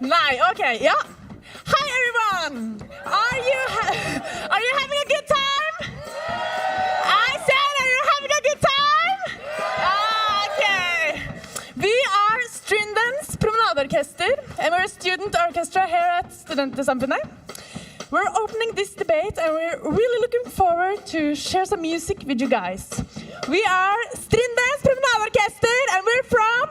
Nei, ok, ja. Hi everyone! Are you having a good time? I said, are you having a good time? Okay. We are Strindens Promenadeorkester, and we're a student orchestra here at Studentersamfunnet. We're opening this debate, and we're really looking forward to share some music with you guys. We are Strindens Promenadeorkester, and we're from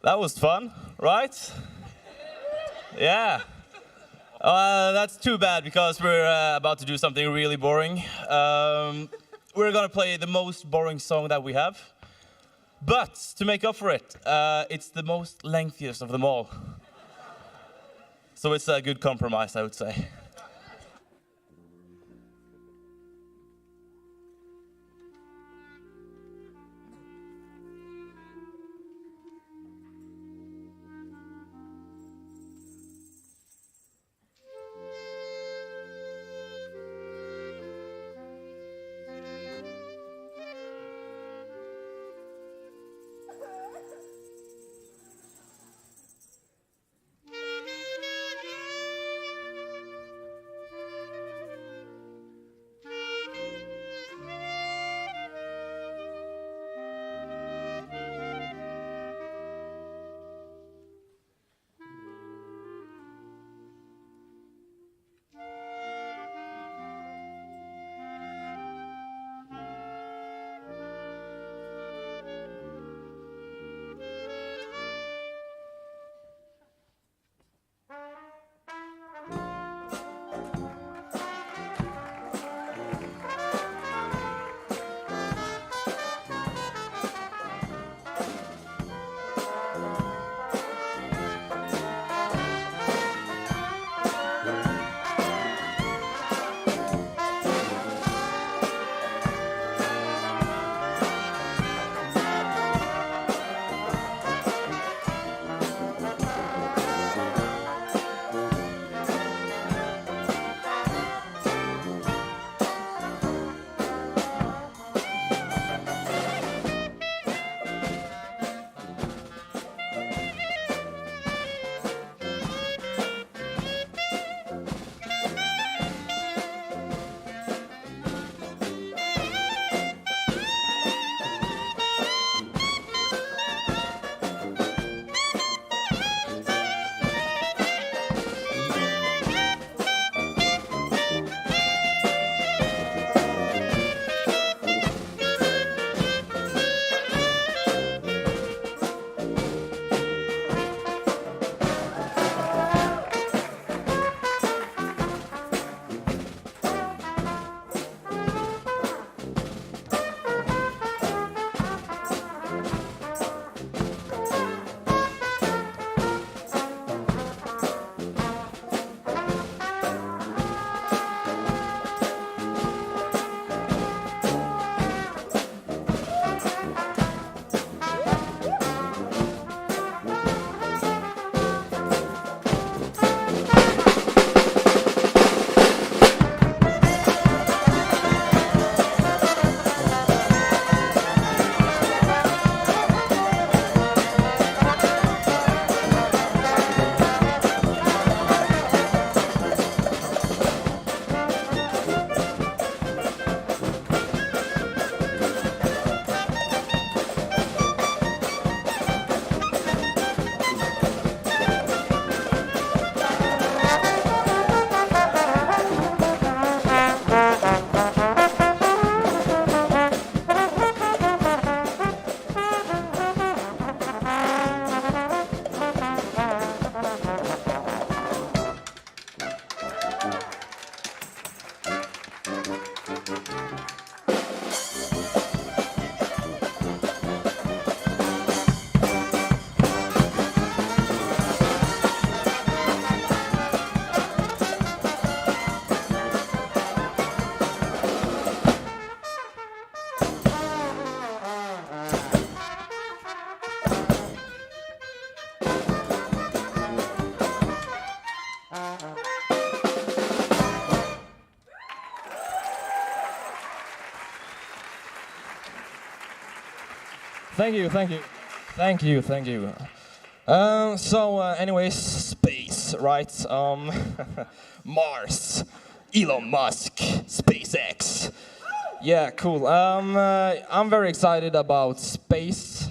That was fun, right? Yeah. That's too bad because we're about to do something really boring. We're gonna play the most boring song that we have. But to make up for it, it's the most lengthiest of them all. So it's a good compromise, I would say. Thank you, thank you. Thank you. Anyways, space, right? Mars, Elon Musk, SpaceX. Yeah, cool. I'm very excited about space.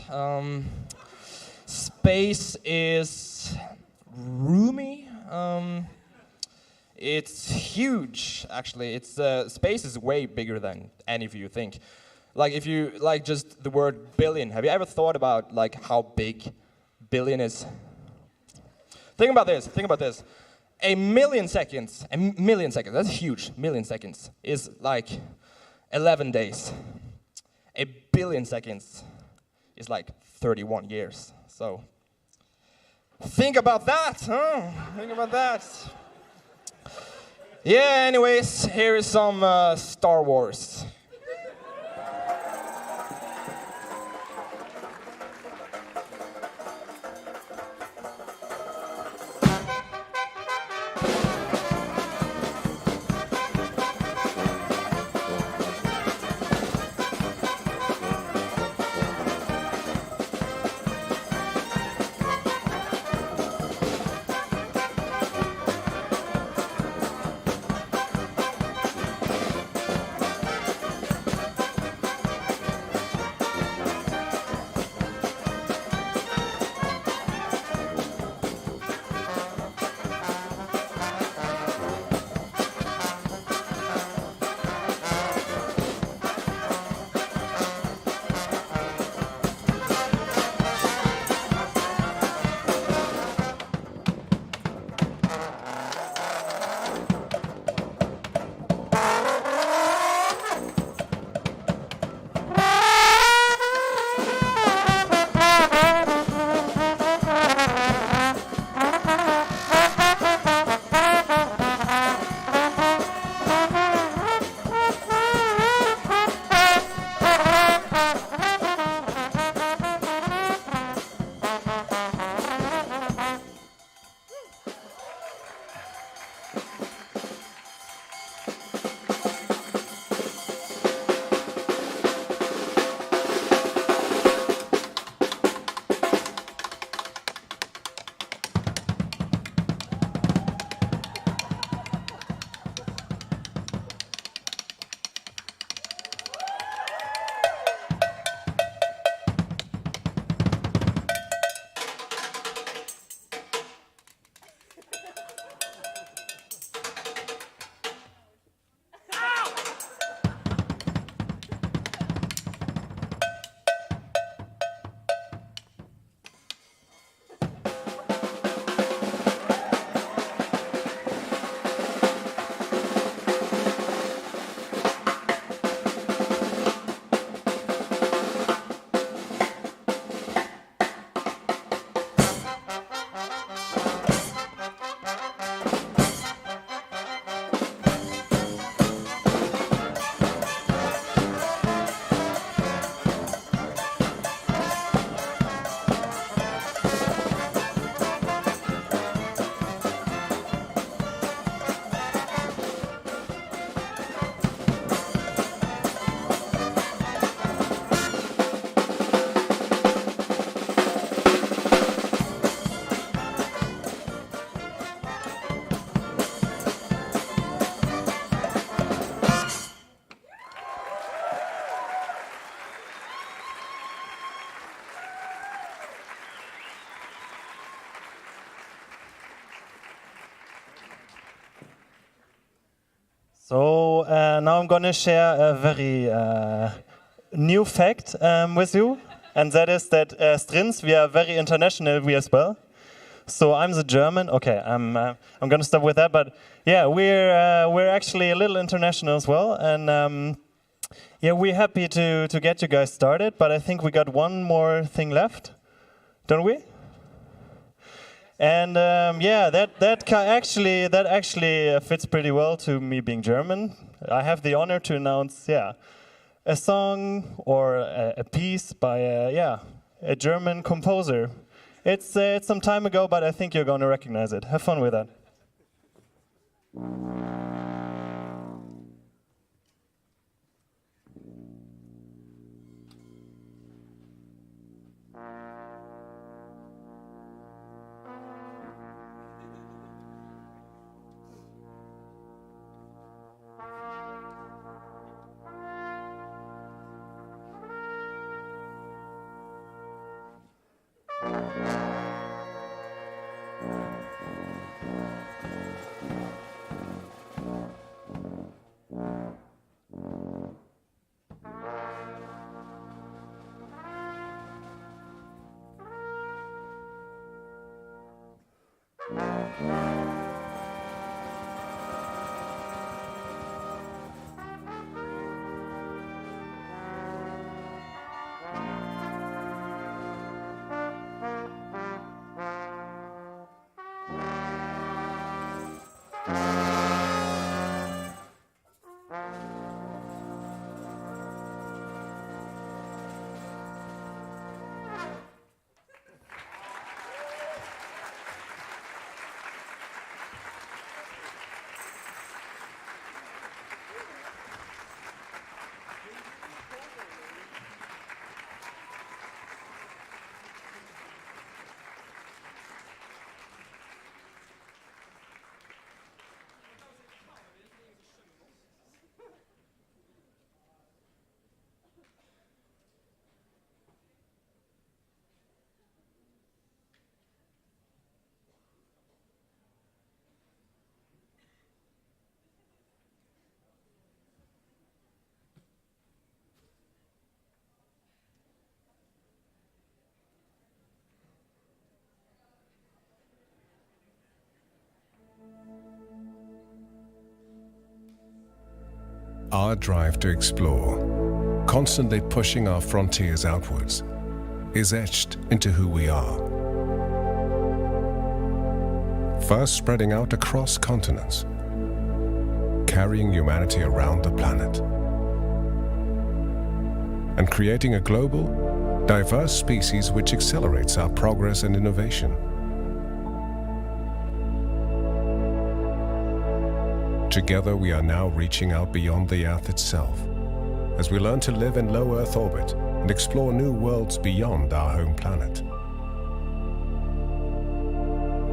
Space is roomy. It's huge, actually. It's space is way bigger than any of you think. Like if you like just the word billion, have you ever thought about like how big billion is? Think about this. Think about this. A million seconds. That's huge. Million seconds is like 11 days. A billion seconds is like 31 years. So think about that, huh? Think about that. Yeah, anyways, here is some Star Wars. So now I'm going to share a very new fact with you, and that is that as Strins, we are very international, we as well. So I'm the German. Okay, I'm going to stop with that. But yeah, we're actually a little international as well, and yeah, we're happy to get you guys started. But I think we got one more thing left, don't we? And yeah, that actually fits pretty well to me being German. I have the honor to announce, yeah, a song or a piece by a German composer. It's some time ago, but I think you're going to recognize it. Have fun with that. Our drive to explore, constantly pushing our frontiers outwards, is etched into who we are. First spreading out across continents, carrying humanity around the planet, and creating a global, diverse species which accelerates our progress and innovation. Together, we are now reaching out beyond the Earth itself, as we learn to live in low Earth orbit and explore new worlds beyond our home planet.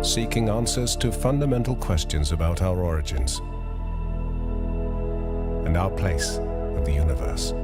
Seeking answers to fundamental questions about our origins and our place in the universe.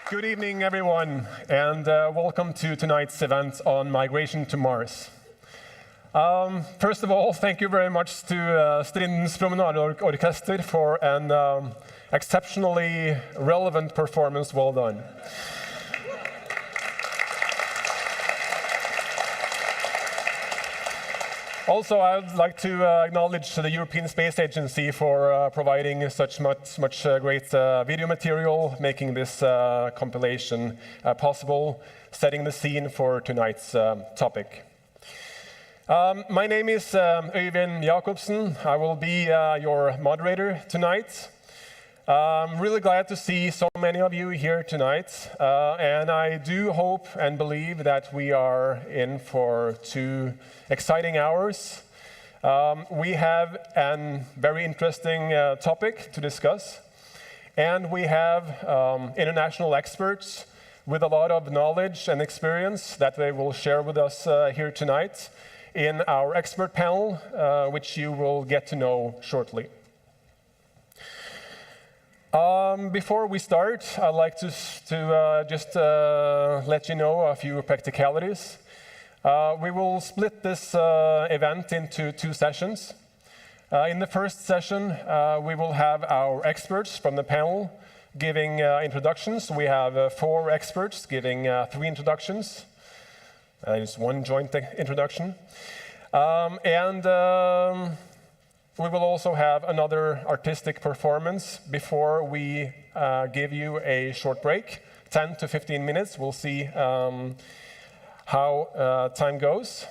Good evening, everyone, and welcome to tonight's event on migration to Mars. First of all, thank you very much to Strindens Promenadeorkester for an exceptionally relevant performance. Well done. Also, I'd like to acknowledge the European Space Agency for providing such much great video material, making this compilation possible, setting the scene for tonight's topic. My name is Øyvind Jacobsen. I will be your moderator tonight. I'm really glad to see so many of you here tonight, and I do hope and believe that we are in for 2 exciting hours. We have a very interesting topic to discuss, and we have international experts with a lot of knowledge and experience that they will share with us here tonight in our expert panel, which you will get to know shortly. Before we start, I'd like to just let you know a few practicalities. We will split this event into 2 sessions. In the first session, we will have our experts from the panel giving introductions. We have 4 experts giving 3 introductions. It's 1 joint introduction. We will also have another artistic performance before we give you a short break, 10 to 15 minutes. We'll see how time goes.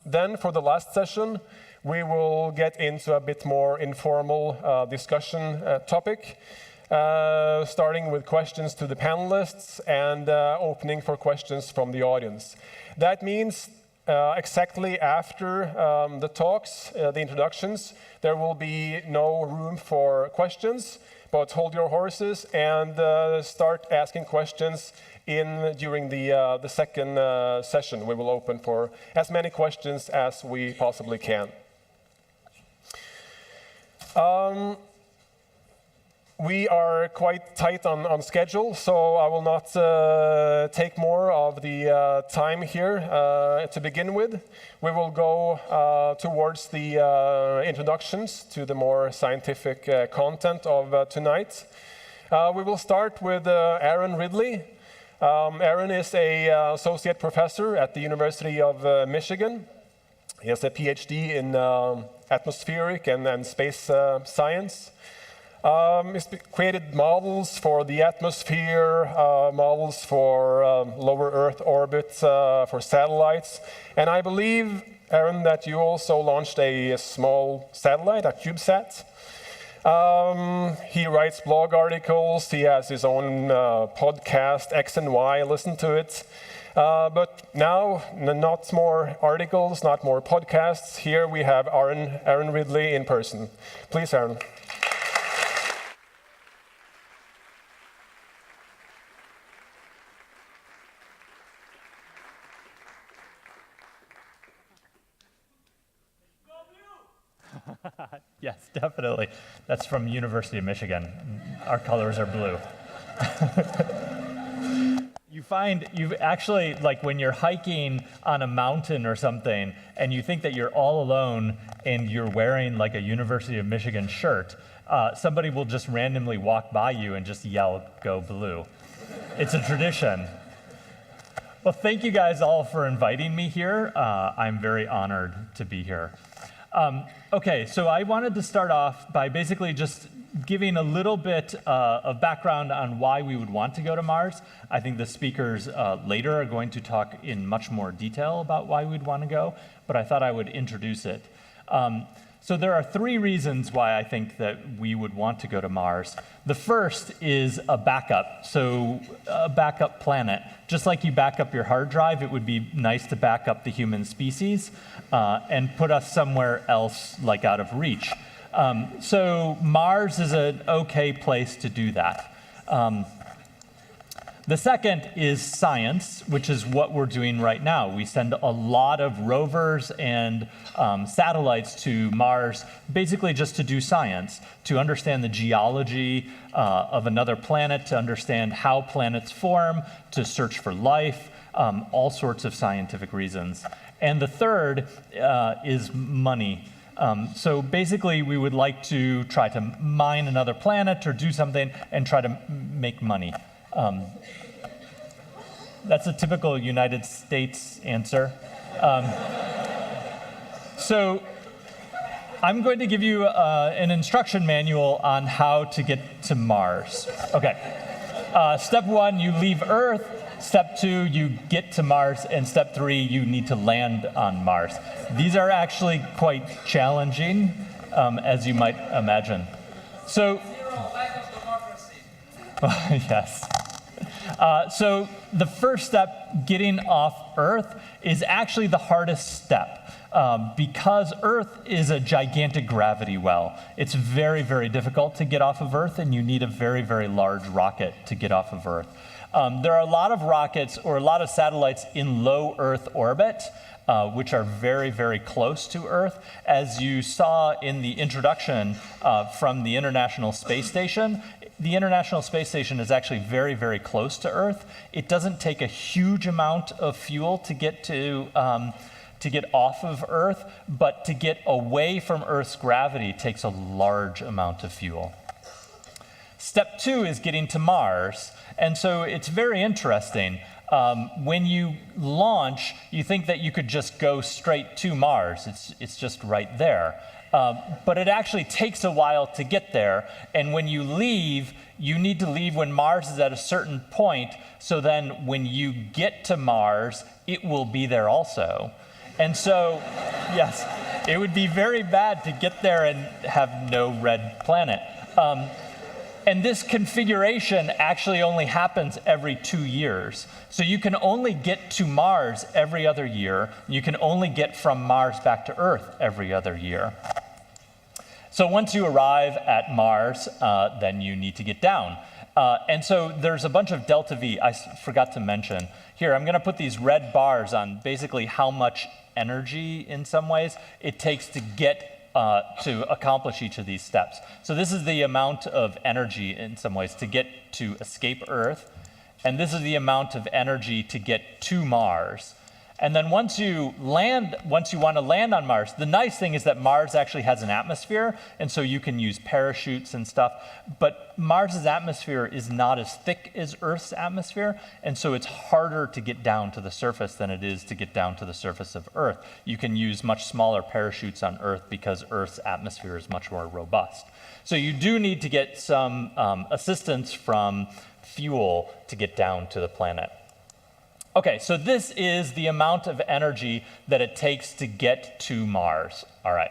Then for the last session, we will get into a bit more informal discussion topic, starting with questions to the panelists and opening for questions from the audience. That means exactly after the talks, the introductions, there will be no room for questions, but hold your horses and start asking questions during the second session. We will open for as many questions as we possibly can. We are quite tight on schedule, so I will not take more of the time here to begin with. We will go towards the introductions to the more scientific content of tonight. We will start with Aaron Ridley. Aaron is an associate professor at the University of Michigan. He has a PhD in atmospheric and space science. He's created models for the atmosphere, models for lower Earth orbit, for satellites. And I believe, Aaron, that you also launched a small satellite, a CubeSat. He writes blog articles. He has his own podcast, X and Y. Listen to it. But now, not more articles, not more podcasts. Here we have Aaron Ridley in person. Please, Aaron. Yes, definitely. That's from University of Michigan. Our colors are blue. You actually, like when you're hiking on a mountain or something, and you think that you're all alone and you're wearing like a University of Michigan shirt, somebody will just randomly walk by you and just yell, "Go blue." It's a tradition. Well, thank you guys all for inviting me here. I'm very honored to be here. Okay, so I wanted to start off by basically just giving a little bit of background on why we would want to go to Mars. I think the speakers later are going to talk in much more detail about why we'd want to go, but I thought I would introduce it. So there are 3 reasons why I think that we would want to go to Mars. The first is a backup, so a backup planet. Just like you back up your hard drive, it would be nice to back up the human species and put us somewhere else, like out of reach. So Mars is an okay place to do that. The second is science, which is what we're doing right now. We send a lot of rovers and satellites to Mars, basically just to do science, to understand the geology of another planet, to understand how planets form, to search for life, all sorts of scientific reasons. And the third is money. So basically, we would like to try to mine another planet or do something and try to make money. That's a typical United States answer. So I'm going to give you an instruction manual on how to get to Mars. Okay. Step 1, you leave Earth. Step 2, you get to Mars. And step 3, you need to land on Mars. These are actually quite challenging, as you might imagine. So Yes. So the first step, getting off Earth, is actually the hardest step because Earth is a gigantic gravity well. It's very, very difficult to get off of Earth, and you need a very, very large rocket to get off of Earth. There are a lot of rockets or a lot of satellites in low Earth orbit, which are very, very close to Earth. As you saw in the introduction from the International Space Station, the International Space Station is actually very, very close to Earth. It doesn't take a huge amount of fuel to get off of Earth, but to get away from Earth's gravity takes a large amount of fuel. Step 2 is getting to Mars. And so it's very interesting. When you launch, you think that you could just go straight to Mars. It's just right there. But it actually takes a while to get there. And when you leave, you need to leave when Mars is at a certain point. So then when you get to Mars, it will be there also. And so, yes, it would be very bad to get there and have no red planet. And this configuration actually only happens every 2 years. So you can only get to Mars every other year. You can only get from Mars back to Earth every other year. So once you arrive at Mars, then you need to get down. And so there's a bunch of delta V. I forgot to mention. Here, I'm going to put these red bars on basically how much energy, in some ways, it takes to get to accomplish each of these steps. So this is the amount of energy, in some ways, to get to escape Earth. And this is the amount of energy to get to Mars. And then once you want to land on Mars, the nice thing is that Mars actually has an atmosphere, and so you can use parachutes and stuff. But Mars's atmosphere is not as thick as Earth's atmosphere, and so it's harder to get down to the surface than it is to get down to the surface of Earth. You can use much smaller parachutes on Earth because Earth's atmosphere is much more robust. So you do need to get some assistance from fuel to get down to the planet. Okay, so this is the amount of energy that it takes to get to Mars. All right.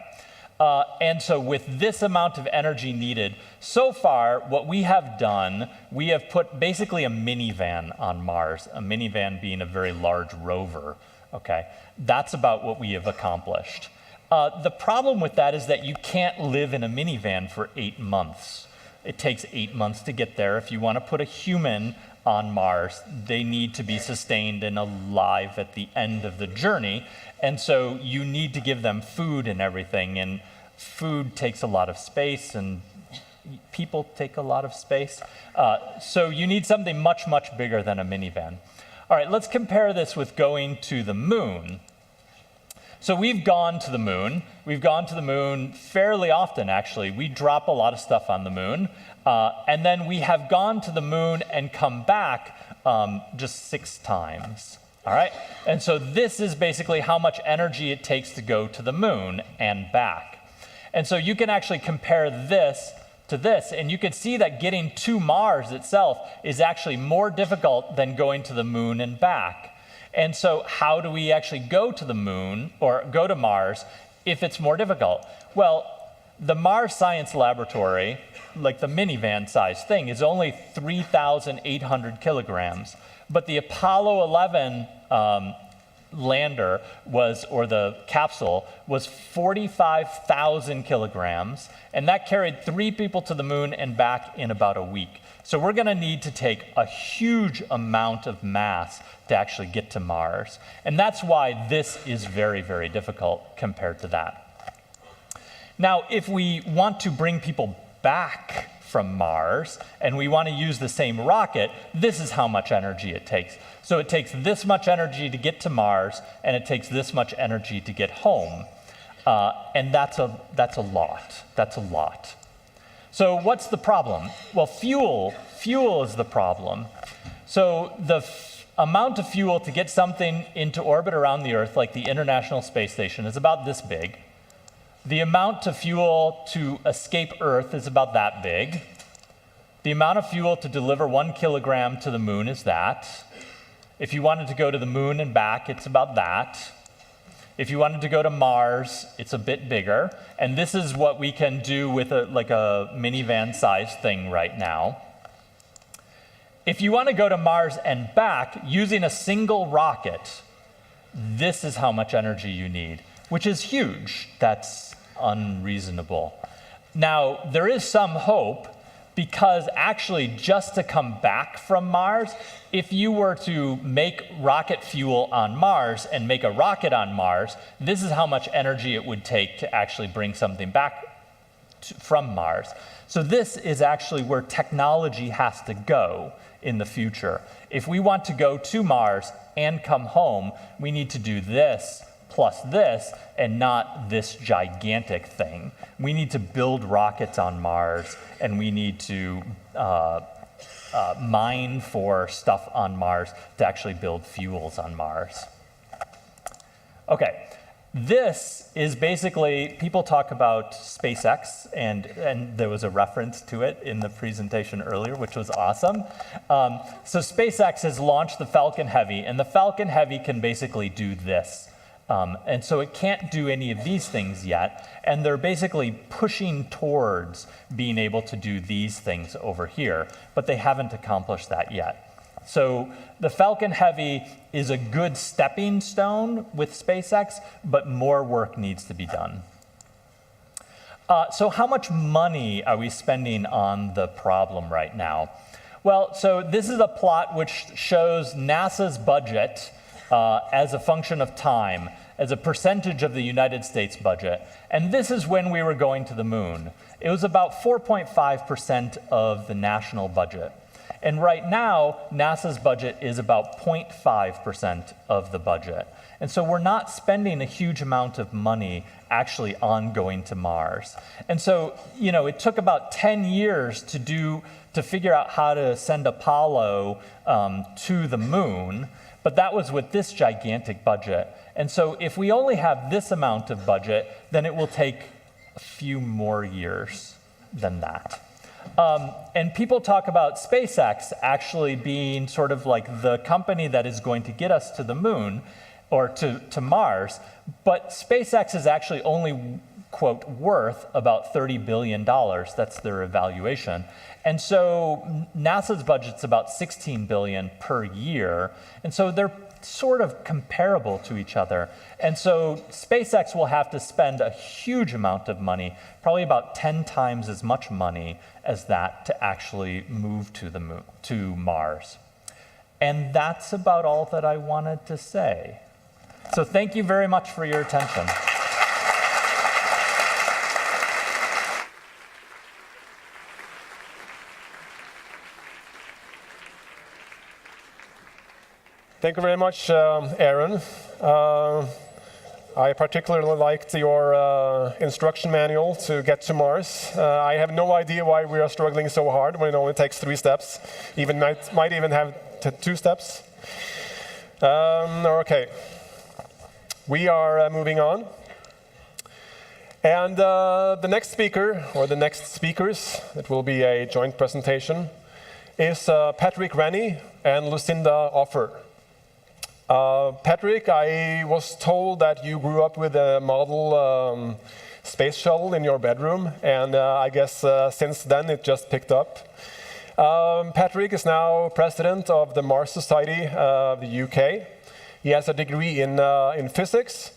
And so with this amount of energy needed, so far what we have done, we have put basically a minivan on Mars, a minivan being a very large rover. Okay, that's about what we have accomplished. The problem with that is that you can't live in a minivan for 8 months. It takes 8 months to get there. If you want to put a human on Mars, they need to be sustained and alive at the end of the journey. And so you need to give them food and everything. And food takes a lot of space, and people take a lot of space. So you need something much, much bigger than a minivan. All right, let's compare this with going to the moon. So we've gone to the moon. We've gone to the moon fairly often, actually. We drop a lot of stuff on the moon. And then we have gone to the moon and come back just 6 times. All right? And so this is basically how much energy it takes to go to the moon and back. And so you can actually compare this to this, and you can see that getting to Mars itself is actually more difficult than going to the moon and back. And so how do we actually go to the moon or go to Mars if it's more difficult? Well, the Mars Science Laboratory, like the minivan size thing, is only 3,800 kilograms. But the Apollo 11 lander or the capsule was 45,000 kilograms, and that carried 3 people to the moon and back in about a week. So we're going to need to take a huge amount of mass to actually get to Mars. And that's why this is very, very difficult compared to that. Now, if we want to bring people back from Mars and we want to use the same rocket, this is how much energy it takes. So it takes this much energy to get to Mars, and it takes this much energy to get home. And that's a lot. That's a lot. So what's the problem? Well, fuel is the problem. So the amount of fuel to get something into orbit around the Earth, like the International Space Station, is about this big. The amount of fuel to escape Earth is about that big. The amount of fuel to deliver 1 kilogram to the moon is that. If you wanted to go to the moon and back, it's about that. If you wanted to go to Mars, it's a bit bigger. And this is what we can do with like a minivan-sized thing right now. If you want to go to Mars and back using a single rocket, this is how much energy you need, which is huge. That's unreasonable. Now, there is some hope, because actually just to come back from Mars, if you were to make rocket fuel on Mars and make a rocket on Mars, this is how much energy it would take to actually bring something back from Mars. So this is actually where technology has to go in the future. If we want to go to Mars and come home, we need to do this plus this, and not this gigantic thing. We need to build rockets on Mars, and we need to mine for stuff on Mars to actually build fuels on Mars. Okay, this is basically, people talk about SpaceX, and there was a reference to it in the presentation earlier, which was awesome. So SpaceX has launched the Falcon Heavy, and the Falcon Heavy can basically do this. And so it can't do any of these things yet, and they're basically pushing towards being able to do these things over here, but they haven't accomplished that yet. So the Falcon Heavy is a good stepping stone with SpaceX, but more work needs to be done. So how much money are we spending on the problem right now? Well, so this is a plot which shows NASA's budget as a function of time, as a percentage of the United States budget. And this is when we were going to the moon. It was about 4.5% of the national budget. And right now, NASA's budget is about 0.5% of the budget. And so we're not spending a huge amount of money actually on going to Mars. And so, you know, it took about 10 years to figure out how to send Apollo to the moon. But that was with this gigantic budget. And so if we only have this amount of budget, then it will take a few more years than that. And people talk about SpaceX actually being sort of like the company that is going to get us to the moon or to Mars. But SpaceX is actually only, quote, worth about $30 billion. That's their evaluation. And so NASA's budget's about $16 billion per year. And so they're sort of comparable to each other. And so SpaceX will have to spend a huge amount of money, probably about 10 times as much money as that, to actually move to the moon, to Mars. And that's about all that I wanted to say. So thank you very much for your attention. Thank you very much, Aaron. I particularly liked your instruction manual to get to Mars. I have no idea why we are struggling so hard when it only takes 3 steps. Might even have 2 steps. Okay, we are moving on. And the next speaker, or the next speakers, it will be a joint presentation, is Patrick Rennie and Lucinda Offer. Patrick, I was told that you grew up with a model space shuttle in your bedroom, and I guess since then it just picked up. Patrick is now president of the Mars Society of the UK. He has a degree in physics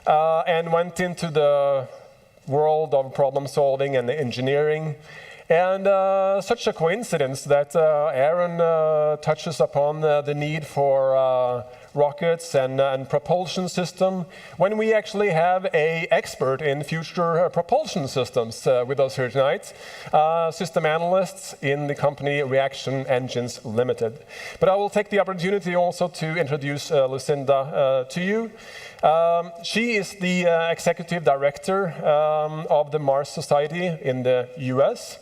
and went into the world of problem solving and engineering. And such a coincidence that Aaron touches upon the need for rockets and propulsion system, when we actually have an expert in future propulsion systems with us here tonight, system analysts in the company Reaction Engines Limited. But I will take the opportunity also to introduce Lucinda to you. She is the executive director of the Mars Society in the US.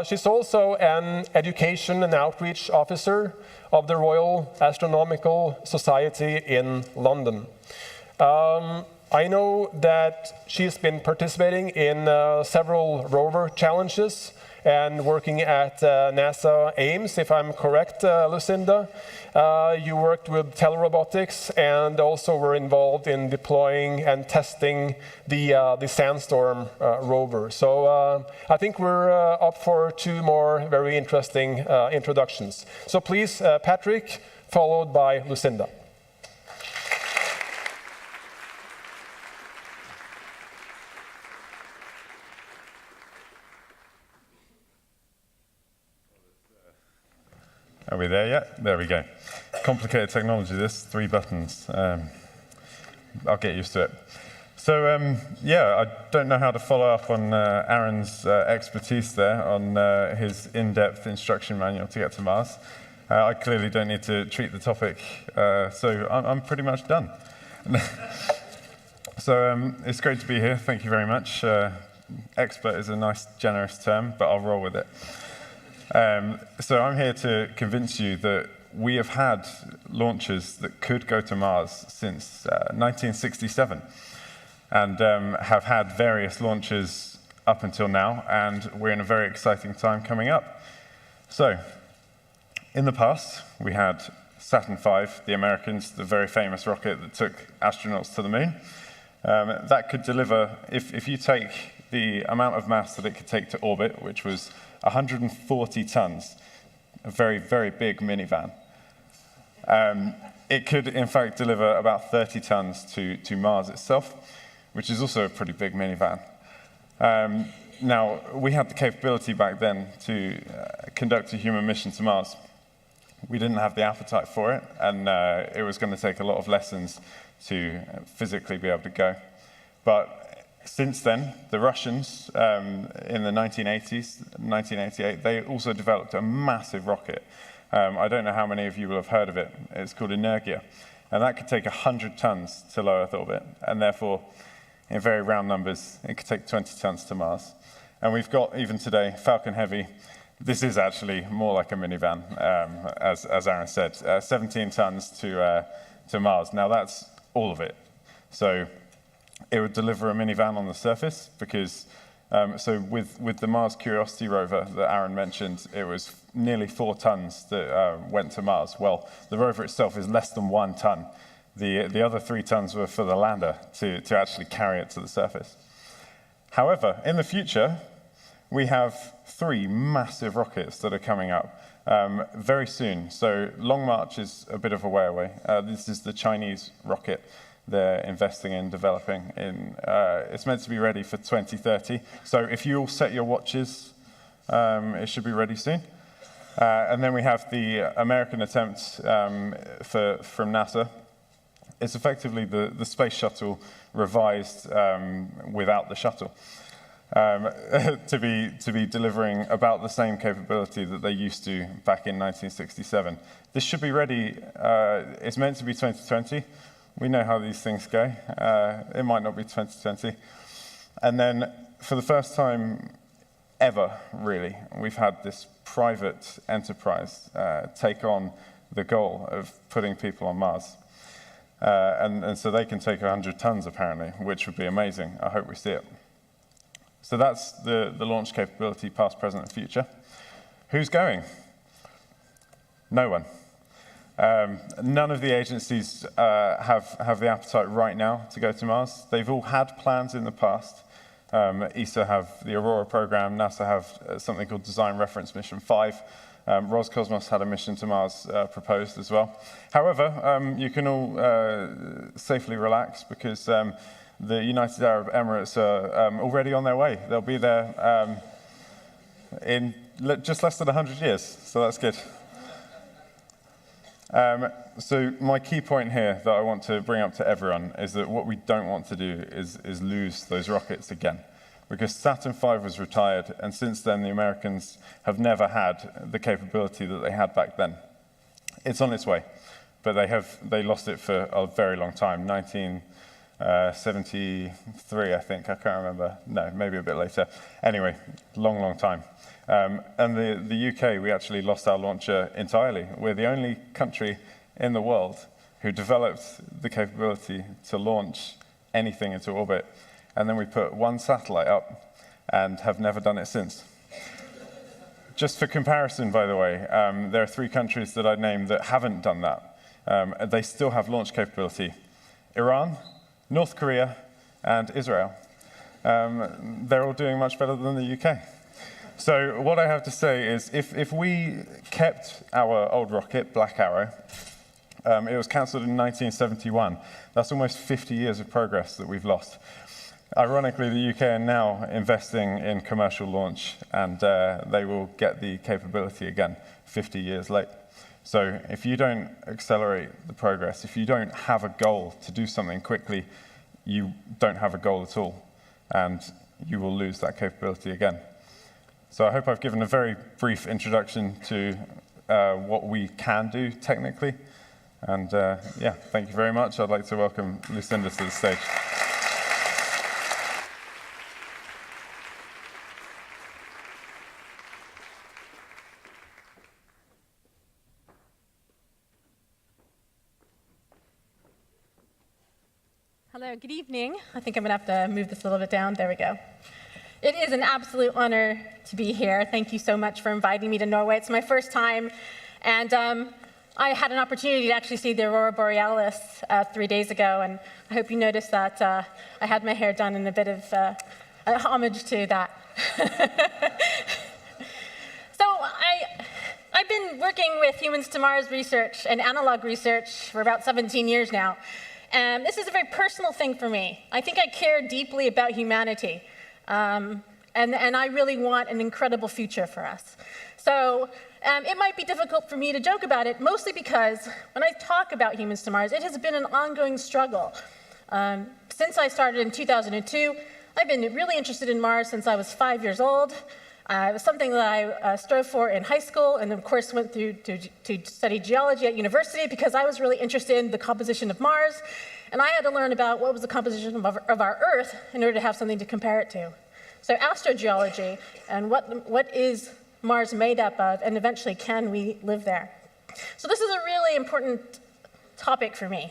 She's also an education and outreach officer of the Royal Astronomical Society in London. I know that she's been participating in several rover challenges and working at NASA Ames, if I'm correct, Lucinda. You worked with telerobotics and also were involved in deploying and testing the Sandstorm rover. So I think we're up for 2 more very interesting introductions. So please, Patrick, followed by Lucinda. Are we there yet? There we go. Complicated technology, this, 3 buttons. I'll get used to it. So, yeah, I don't know how to follow up on Aaron's expertise there on his in-depth instruction manual to get to Mars. I clearly don't need to treat the topic, so I'm pretty much done. So it's great to be here. Thank you very much. Expert is a nice, generous term, but I'll roll with it. So I'm here to convince you that we have had launches that could go to Mars since 1967 and have had various launches up until now, and we're in a very exciting time coming up. So in the past, we had Saturn V, the Americans, the very famous rocket that took astronauts to the moon. That could deliver, if you take the amount of mass that it could take to orbit, which was 140 tons, a very, very big minivan. It could, in fact, deliver about 30 tons to Mars itself, which is also a pretty big minivan. Now, we had the capability back then to conduct a human mission to Mars. We didn't have the appetite for it, and it was going to take a lot of lessons to physically be able to go. But since then, the Russians, in the 1980s, 1988, they also developed a massive rocket. I don't know how many of you will have heard of it. It's called Energia. And that could take 100 tons to low Earth orbit. And therefore, in very round numbers, it could take 20 tons to Mars. And we've got, even today, Falcon Heavy. This is actually more like a minivan, as Aaron said. 17 tons to Mars. Now, that's all of it. So it would deliver a minivan on the surface because, so with the Mars Curiosity rover that Aaron mentioned, it was nearly 4 tons that went to Mars. Well, the rover itself is less than 1 ton. The other 3 tons were for the lander to actually carry it to the surface. However, in the future, we have 3 massive rockets that are coming up very soon. So Long March is a bit of a way away. This is the Chinese rocket they're investing in developing. It's meant to be ready for 2030. So if you all set your watches, it should be ready soon. And then we have the American attempt from NASA. It's effectively the space shuttle revised without the shuttle. To be delivering about the same capability that they used to back in 1967. This should be ready, it's meant to be 2020. We know how these things go. It might not be 2020. And then for the first time ever, really, we've had this private enterprise take on the goal of putting people on Mars. And so they can take 100 tons, apparently, which would be amazing. I hope we see it. So that's the launch capability, past, present, and future. Who's going? No one. None of the agencies have the appetite right now to go to Mars. They've all had plans in the past. ESA have the Aurora program, NASA have something called Design Reference Mission 5. Roscosmos had a mission to Mars proposed as well. However, you can all safely relax because the United Arab Emirates are already on their way. They'll be there in just less than 100 years, so that's good. So my key point here that I want to bring up to everyone is that what we don't want to do is lose those rockets again. Because Saturn V was retired, and since then the Americans have never had the capability that they had back then. It's on its way, but they lost it for a very long time, 1973, I think, I can't remember. No, maybe a bit later. Anyway, long time. And the UK, we actually lost our launcher entirely. We're the only country in the world who developed the capability to launch anything into orbit. And then we put 1 satellite up and have never done it since. just for comparison, by the way, there are 3 countries that I named that haven't done that. They still have launch capability. Iran, North Korea, and Israel. They're all doing much better than the UK. So what I have to say is, if we kept our old rocket, Black Arrow, it was cancelled in 1971. That's almost 50 years of progress that we've lost. Ironically, the UK are now investing in commercial launch, and they will get the capability again 50 years late. So if you don't accelerate the progress, if you don't have a goal to do something quickly, you don't have a goal at all, and you will lose that capability again. So I hope I've given a very brief introduction to what we can do technically. And yeah, thank you very much. I'd like to welcome Lucinda to the stage. Hello, good evening. I think I'm going to have to move this a little bit down. There we go. It is an absolute honor to be here. Thank you so much for inviting me to Norway. It's my first time, and I had an opportunity to actually see the Aurora Borealis 3 days ago, and I hope you noticed that I had my hair done in a bit of homage to that. So I've been working with Humans to Mars research and analog research for about 17 years now. And this is a very personal thing for me. I think I care deeply about humanity. And I really want an incredible future for us. So it might be difficult for me to joke about it, mostly because when I talk about Humans to Mars, it has been an ongoing struggle. Since I started in 2002, I've been really interested in Mars since I was 5 years old. It was something that I strove for in high school, and of course went through to study geology at university because I was really interested in the composition of Mars, and I had to learn about what was the composition of our Earth in order to have something to compare it to. So astrogeology and what is Mars made up of, and eventually can we live there? So this is a really important topic for me.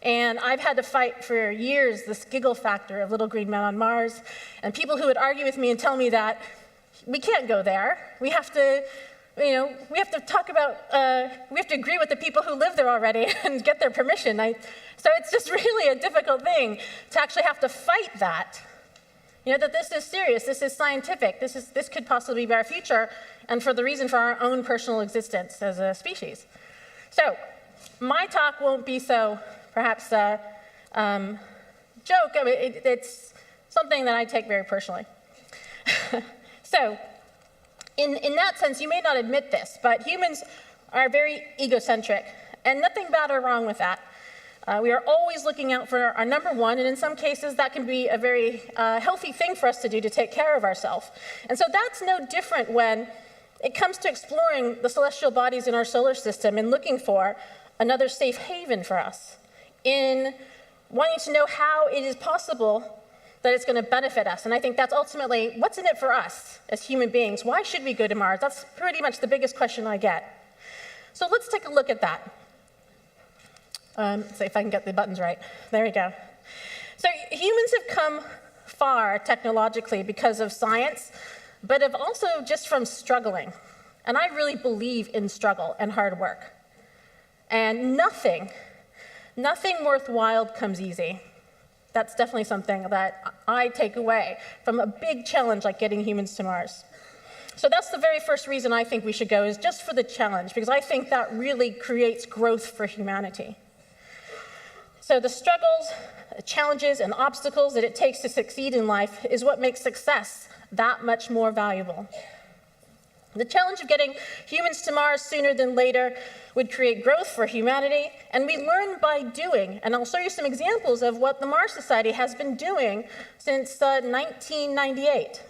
And I've had to fight for years this giggle factor of little green men on Mars, and people who would argue with me and tell me that we can't go there. We have to, we have to talk about, we have to agree with the people who live there already and get their permission. So it's just really a difficult thing to actually have to fight that. That this is serious, this is scientific, this could possibly be our future, and for the reason for our own personal existence as a species. So my talk won't be so, perhaps, joke. I mean, it's something that I take very personally. So, in that sense, you may not admit this, but humans are very egocentric, and nothing bad or wrong with that. We are always looking out for our number one, and in some cases, that can be a very healthy thing for us to do to take care of ourselves. And so that's no different when it comes to exploring the celestial bodies in our solar system and looking for another safe haven for us, in wanting to know how it is possible that it's going to benefit us. And I think that's ultimately, what's in it for us as human beings? Why should we go to Mars? That's pretty much the biggest question I get. So let's take a look at that. See if I can get the buttons right. There we go. So humans have come far technologically because of science, but have also just from struggling. And I really believe in struggle and hard work. And nothing worthwhile comes easy. That's definitely something that I take away from a big challenge like getting humans to Mars. So that's the very first reason I think we should go, is just for the challenge, because I think that really creates growth for humanity. So the struggles, challenges, and obstacles that it takes to succeed in life is what makes success that much more valuable. The challenge of getting humans to Mars sooner than later would create growth for humanity, and we learn by doing. And I'll show you some examples of what the Mars Society has been doing since 1998.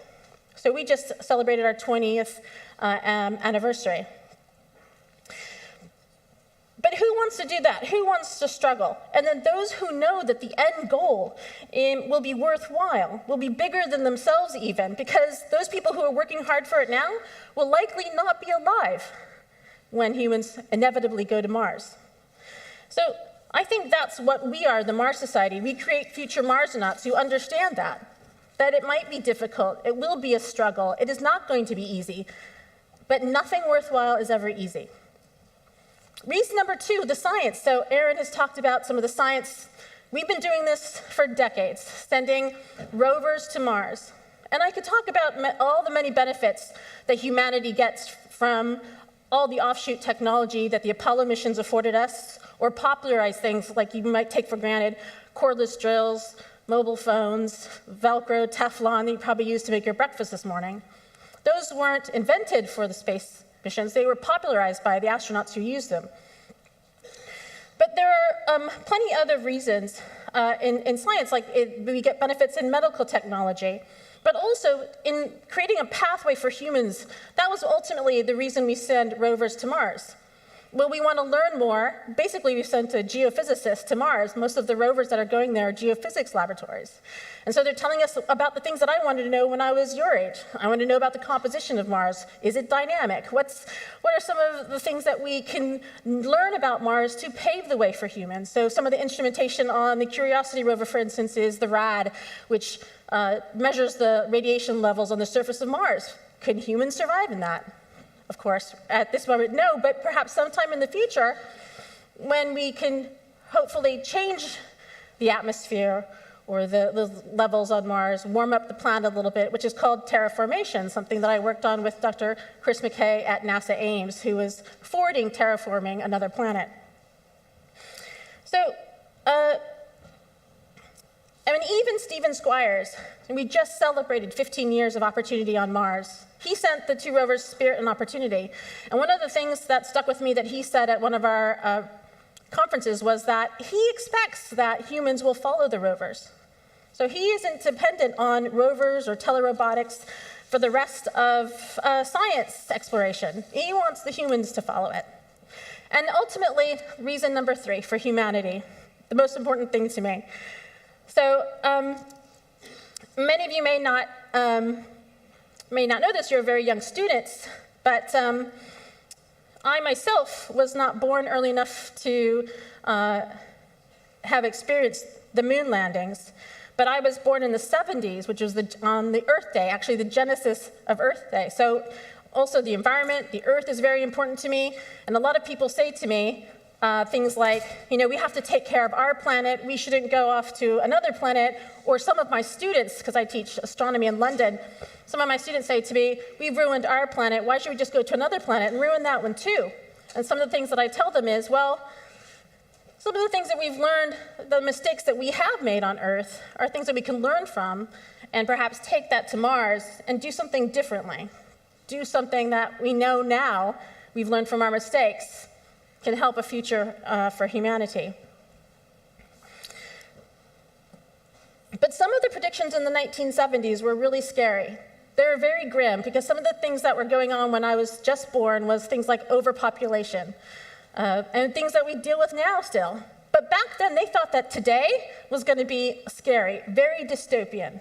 So we just celebrated our 20th anniversary. But who wants to do that? Who wants to struggle? And then those who know that the end goal will be worthwhile, will be bigger than themselves even, because those people who are working hard for it now will likely not be alive when humans inevitably go to Mars. So I think that's what we are, the Mars Society. We create future Marsonauts who understand that it might be difficult, it will be a struggle, it is not going to be easy, but nothing worthwhile is ever easy. Reason number 2, the science. So Aaron has talked about some of the science. We've been doing this for decades, sending rovers to Mars. And I could talk about all the many benefits that humanity gets from all the offshoot technology that the Apollo missions afforded us, or popularize things like you might take for granted, cordless drills, mobile phones, Velcro, Teflon that you probably used to make your breakfast this morning. Those weren't invented for the space missions. They were popularized by the astronauts who used them. But there are plenty other reasons in science, like we get benefits in medical technology, but also in creating a pathway for humans. That was ultimately the reason we send rovers to Mars. Well, we want to learn more. Basically, we sent a geophysicist to Mars. Most of the rovers that are going there are geophysics laboratories. And so they're telling us about the things that I wanted to know when I was your age. I wanted to know about the composition of Mars. Is it dynamic? What are some of the things that we can learn about Mars to pave the way for humans? So some of the instrumentation on the Curiosity rover, for instance, is the RAD, which measures the radiation levels on the surface of Mars. Can humans survive in that? Of course, at this moment, no, but perhaps sometime in the future, when we can hopefully change the atmosphere or the levels on Mars, warm up the planet a little bit, which is called terraformation, something that I worked on with Dr. Chris McKay at NASA Ames, who was forwarding terraforming another planet. So, even Stephen Squires, and we just celebrated 15 years of opportunity on Mars. He sent the 2 rovers Spirit and Opportunity. And one of the things that stuck with me that he said at one of our conferences was that he expects that humans will follow the rovers. So he isn't dependent on rovers or telerobotics for the rest of science exploration. He wants the humans to follow it. And ultimately, reason number 3 for humanity, the most important thing to me. So many of you may not know this, you're very young students, but I myself was not born early enough to have experienced the moon landings, but I was born in the 70s, which was on the Earth Day, actually the genesis of Earth Day. So also the environment, the Earth is very important to me, and a lot of people say to me, things like, we have to take care of our planet, we shouldn't go off to another planet, or some of my students, because I teach astronomy in London, some of my students say to me, we've ruined our planet, why should we just go to another planet and ruin that one too? And some of the things that I tell them is, well, some of the things that we've learned, the mistakes that we have made on Earth, are things that we can learn from, and perhaps take that to Mars and do something differently. Do something that we know now, we've learned from our mistakes, can help a future for humanity. But some of the predictions in the 1970s were really scary. They were very grim, because some of the things that were going on when I was just born was things like overpopulation, and things that we deal with now still. But back then, they thought that today was going to be scary, very dystopian.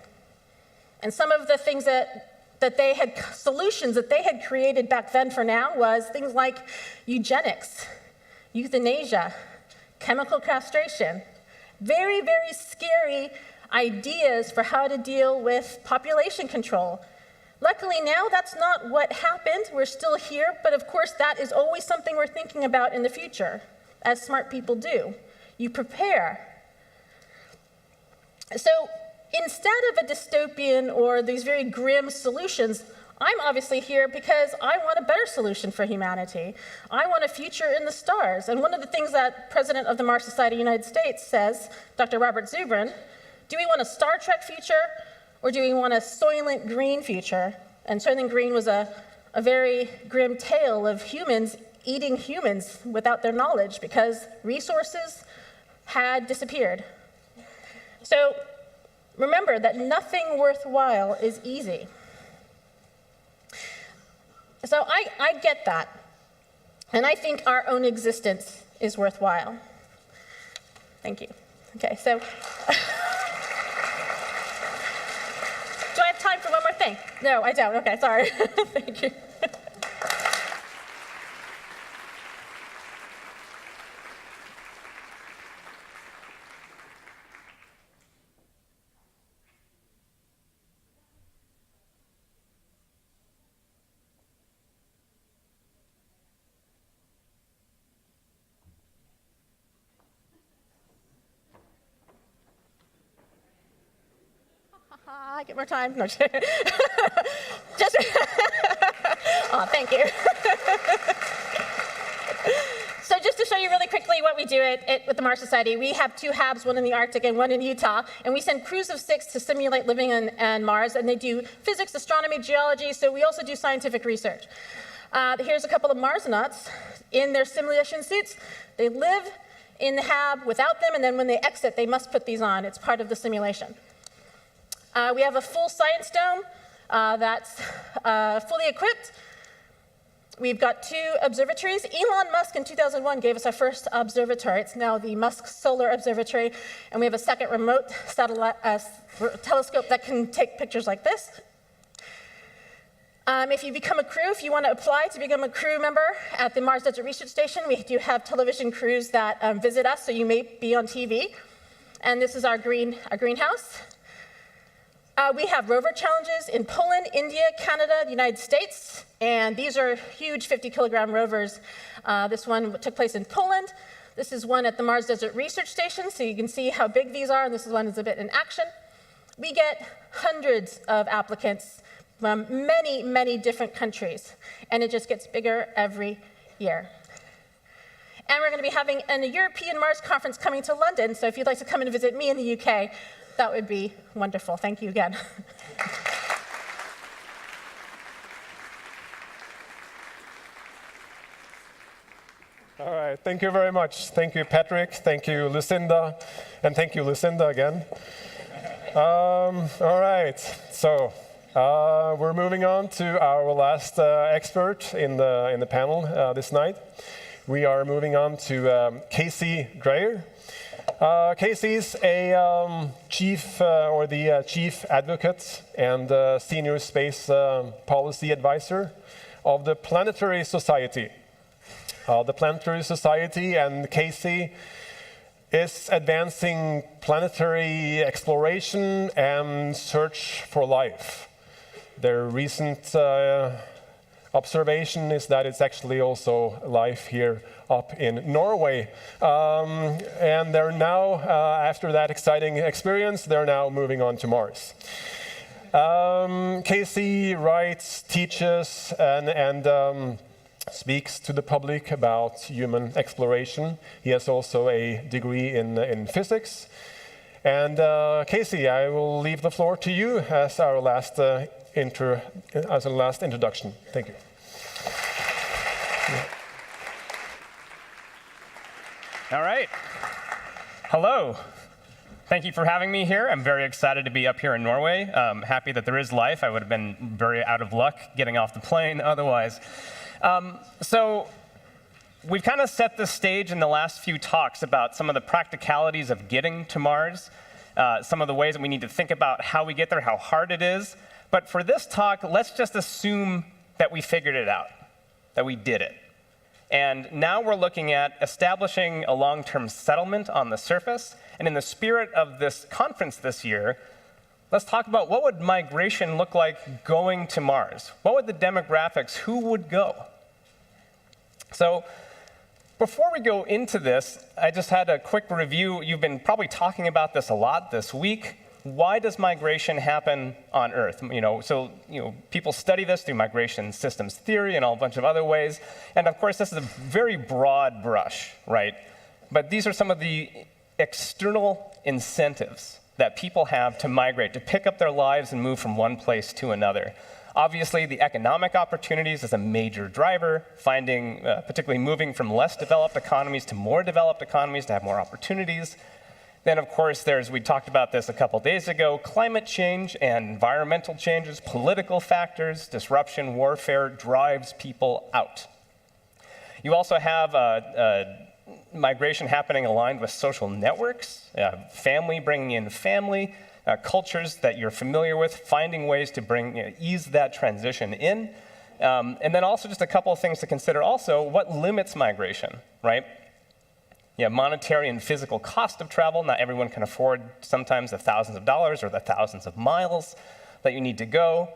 And some of the things that they had, solutions that they had created back then for now was things like eugenics, euthanasia, chemical castration. Very, very scary ideas for how to deal with population control. Luckily now, that's not what happened. We're still here, but of course that is always something we're thinking about in the future, as smart people do. You prepare. So instead of a dystopian or these very grim solutions, I'm obviously here because I want a better solution for humanity. I want a future in the stars. And one of the things that President of the Mars Society of the United States says, Dr. Robert Zubrin, do we want a Star Trek future, or do we want a Soylent Green future? And Soylent Green was a very grim tale of humans eating humans without their knowledge because resources had disappeared. So remember that nothing worthwhile is easy. So I get that, and I think our own existence is worthwhile. Thank you. Okay, so do I have time for one more thing? No, I don't. Okay, sorry. Thank you. I get more time. No, just, oh, thank you. So just to show you really quickly what we do with the Mars Society, we have 2 HABs, one in the Arctic and one in Utah, and we send crews of 6 to simulate living on Mars, and they do physics, astronomy, geology, so we also do scientific research. Here's a couple of Marsonauts in their simulation suits. They live in the HAB without them, and then when they exit, they must put these on. It's part of the simulation. We have a full science dome that's fully equipped. We've got 2 observatories. Elon Musk in 2001 gave us our first observatory. It's now the Musk Solar Observatory, and we have a second remote satellite telescope that can take pictures like this. If you become a crew, if you want to apply to become a crew member at the Mars Desert Research Station, we do have television crews that visit us, so you may be on TV. And this is our greenhouse. We have rover challenges in Poland, India, Canada, the United States, and these are huge 50-kilogram rovers. This one took place in Poland. This is one at the Mars Desert Research Station, so you can see how big these are, and this one is a bit in action. We get hundreds of applicants from many, many different countries, and it just gets bigger every year. And we're going to be having a European Mars conference coming to London, so if you'd like to come and visit me in the UK, that would be wonderful. Thank you again. All right, thank you very much. Thank you, Patrick. Thank you, Lucinda. And thank you, Lucinda, again. All right, so we're moving on to our last expert in the panel this night. We are moving on to Casey Dreyer. Casey's a chief advocate and senior space policy advisor of the Planetary Society. The Planetary Society and Casey is advancing planetary exploration and search for life. Their recent observation is that it's actually also life here up in Norway. And they're now, after that exciting experience, they're now moving on to Mars. Casey writes, teaches, and speaks to the public about human exploration. He has also a degree in physics. And Casey, I will leave the floor to you as our last introduction. Thank you. All right. Hello. Thank you for having me here. I'm very excited to be up here in Norway. Happy that there is life. I would have been very out of luck getting off the plane otherwise. So we've kind of set the stage in the last few talks about some of the practicalities of getting to Mars, some of the ways that we need to think about how we get there, how hard it is. But for this talk, let's just assume that we figured it out, that we did it. And now we're looking at establishing a long-term settlement on the surface. And in the spirit of this conference this year, let's talk about what would migration look like going to Mars? What would the demographics, who would go? So before we go into this, I just had a quick review. You've been probably talking about this a lot this week. Why does migration happen on Earth? People study this through migration systems theory and a bunch of other ways. And of course, this is a very broad brush, right? But these are some of the external incentives that people have to migrate, to pick up their lives and move from one place to another. Obviously, the economic opportunities is a major driver, particularly moving from less developed economies to more developed economies to have more opportunities. Then, of course, we talked about this a couple days ago, climate change and environmental changes, political factors, disruption, warfare drives people out. You also have migration happening aligned with social networks, family bringing in family, cultures that you're familiar with, finding ways to ease that transition in. And then also just a couple of things to consider also, what limits migration, right? Yeah, monetary and physical cost of travel. Not everyone can afford sometimes the thousands of dollars or the thousands of miles that you need to go.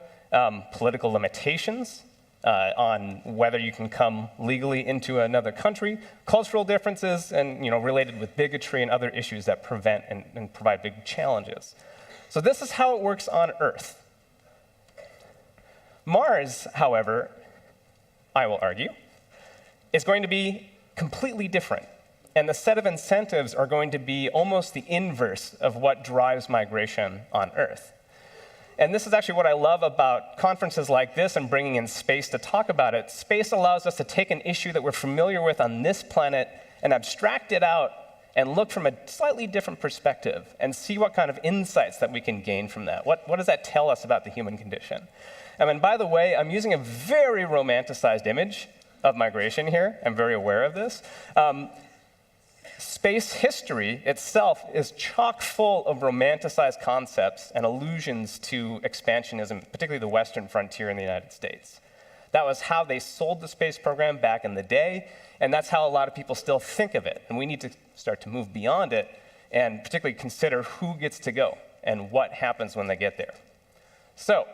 Political limitations on whether you can come legally into another country. Cultural differences and related with bigotry and other issues that prevent and provide big challenges. So this is how it works on Earth. Mars, however, I will argue, is going to be completely different. And the set of incentives are going to be almost the inverse of what drives migration on Earth. And this is actually what I love about conferences like this and bringing in space to talk about it. Space allows us to take an issue that we're familiar with on this planet and abstract it out and look from a slightly different perspective and see what kind of insights that we can gain from that. What does that tell us about the human condition? And by the way, I'm using a very romanticized image of migration here. I'm very aware of this. Space history itself is chock full of romanticized concepts and allusions to expansionism, particularly the Western frontier in the United States. That was how they sold the space program back in the day, and that's how a lot of people still think of it. And we need to start to move beyond it and particularly consider who gets to go and what happens when they get there. So,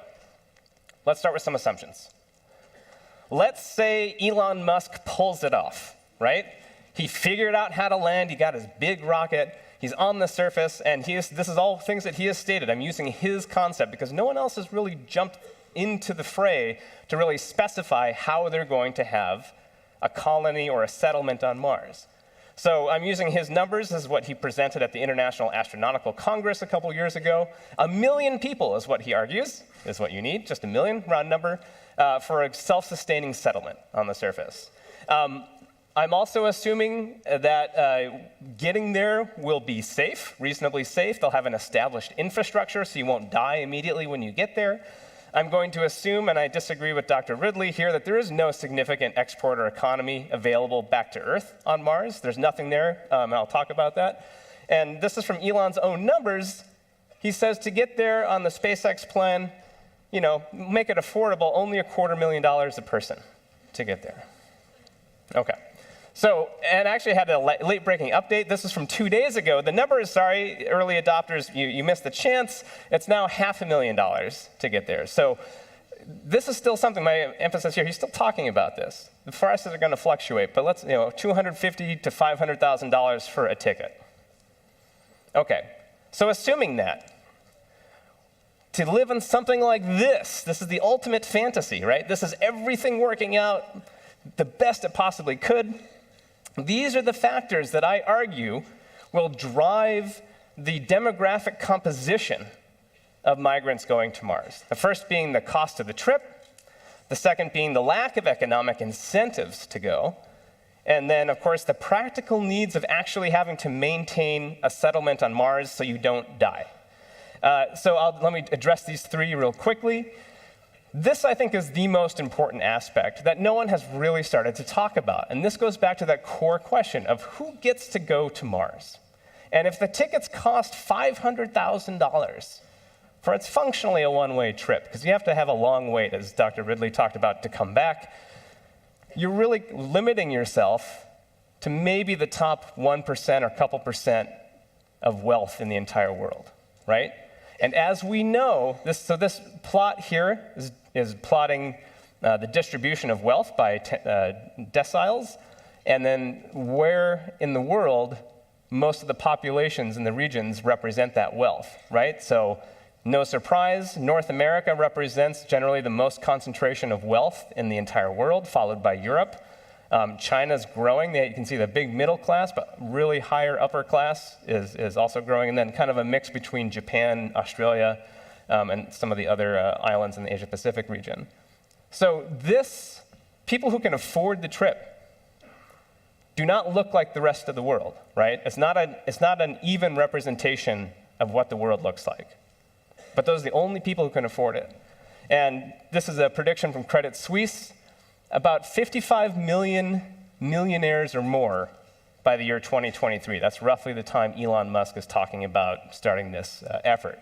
let's start with some assumptions. Let's say Elon Musk pulls it off, right? He figured out how to land, he got his big rocket, he's on the surface, and this is all things that he has stated. I'm using his concept because no one else has really jumped into the fray to really specify how they're going to have a colony or a settlement on Mars. So I'm using his numbers. This is what he presented at the International Astronautical Congress a couple years ago. 1 million people is what he argues, is what you need, just 1 million, round number, for a self-sustaining settlement on the surface. I'm also assuming that getting there will be safe, reasonably safe. They'll have an established infrastructure, so you won't die immediately when you get there. I'm going to assume, and I disagree with Dr. Ridley here, that there is no significant export or economy available back to Earth on Mars. There's nothing there, and I'll talk about that. And this is from Elon's own numbers. He says to get there on the SpaceX plan, make it affordable, only $250,000 a person to get there. Okay. So, and actually I had a late-breaking update. This is from 2 days ago. The number is, sorry, early adopters, you missed the chance. It's now $500,000 to get there. So this is still something, my emphasis here, he's still talking about this. The prices are going to fluctuate, but let's, $250,000 to $500,000 for a ticket. Okay, so assuming that, to live in something like this is the ultimate fantasy, right? This is everything working out the best it possibly could. These are the factors that I argue will drive the demographic composition of migrants going to Mars. The first being the cost of the trip, the second being the lack of economic incentives to go, and then, of course, the practical needs of actually having to maintain a settlement on Mars so you don't die. Let me address these three real quickly. This, I think, is the most important aspect that no one has really started to talk about. And this goes back to that core question of who gets to go to Mars. And if the tickets cost $500,000 for it's functionally a one-way trip, because you have to have a long wait, as Dr. Ridley talked about, to come back, you're really limiting yourself to maybe the top 1% or couple percent of wealth in the entire world, right? And as we know, this plot here is plotting the distribution of wealth by deciles, and then where in the world most of the populations in the regions represent that wealth, right? So no surprise, North America represents generally the most concentration of wealth in the entire world, followed by Europe. China's growing. You can see the big middle class, but really higher upper class is also growing. And then kind of a mix between Japan, Australia, and some of the other islands in the Asia-Pacific region. So people who can afford the trip do not look like the rest of the world, right? It's not an even representation of what the world looks like. But those are the only people who can afford it. And this is a prediction from Credit Suisse. About 55 million millionaires or more by the year 2023. That's roughly the time Elon Musk is talking about starting this effort.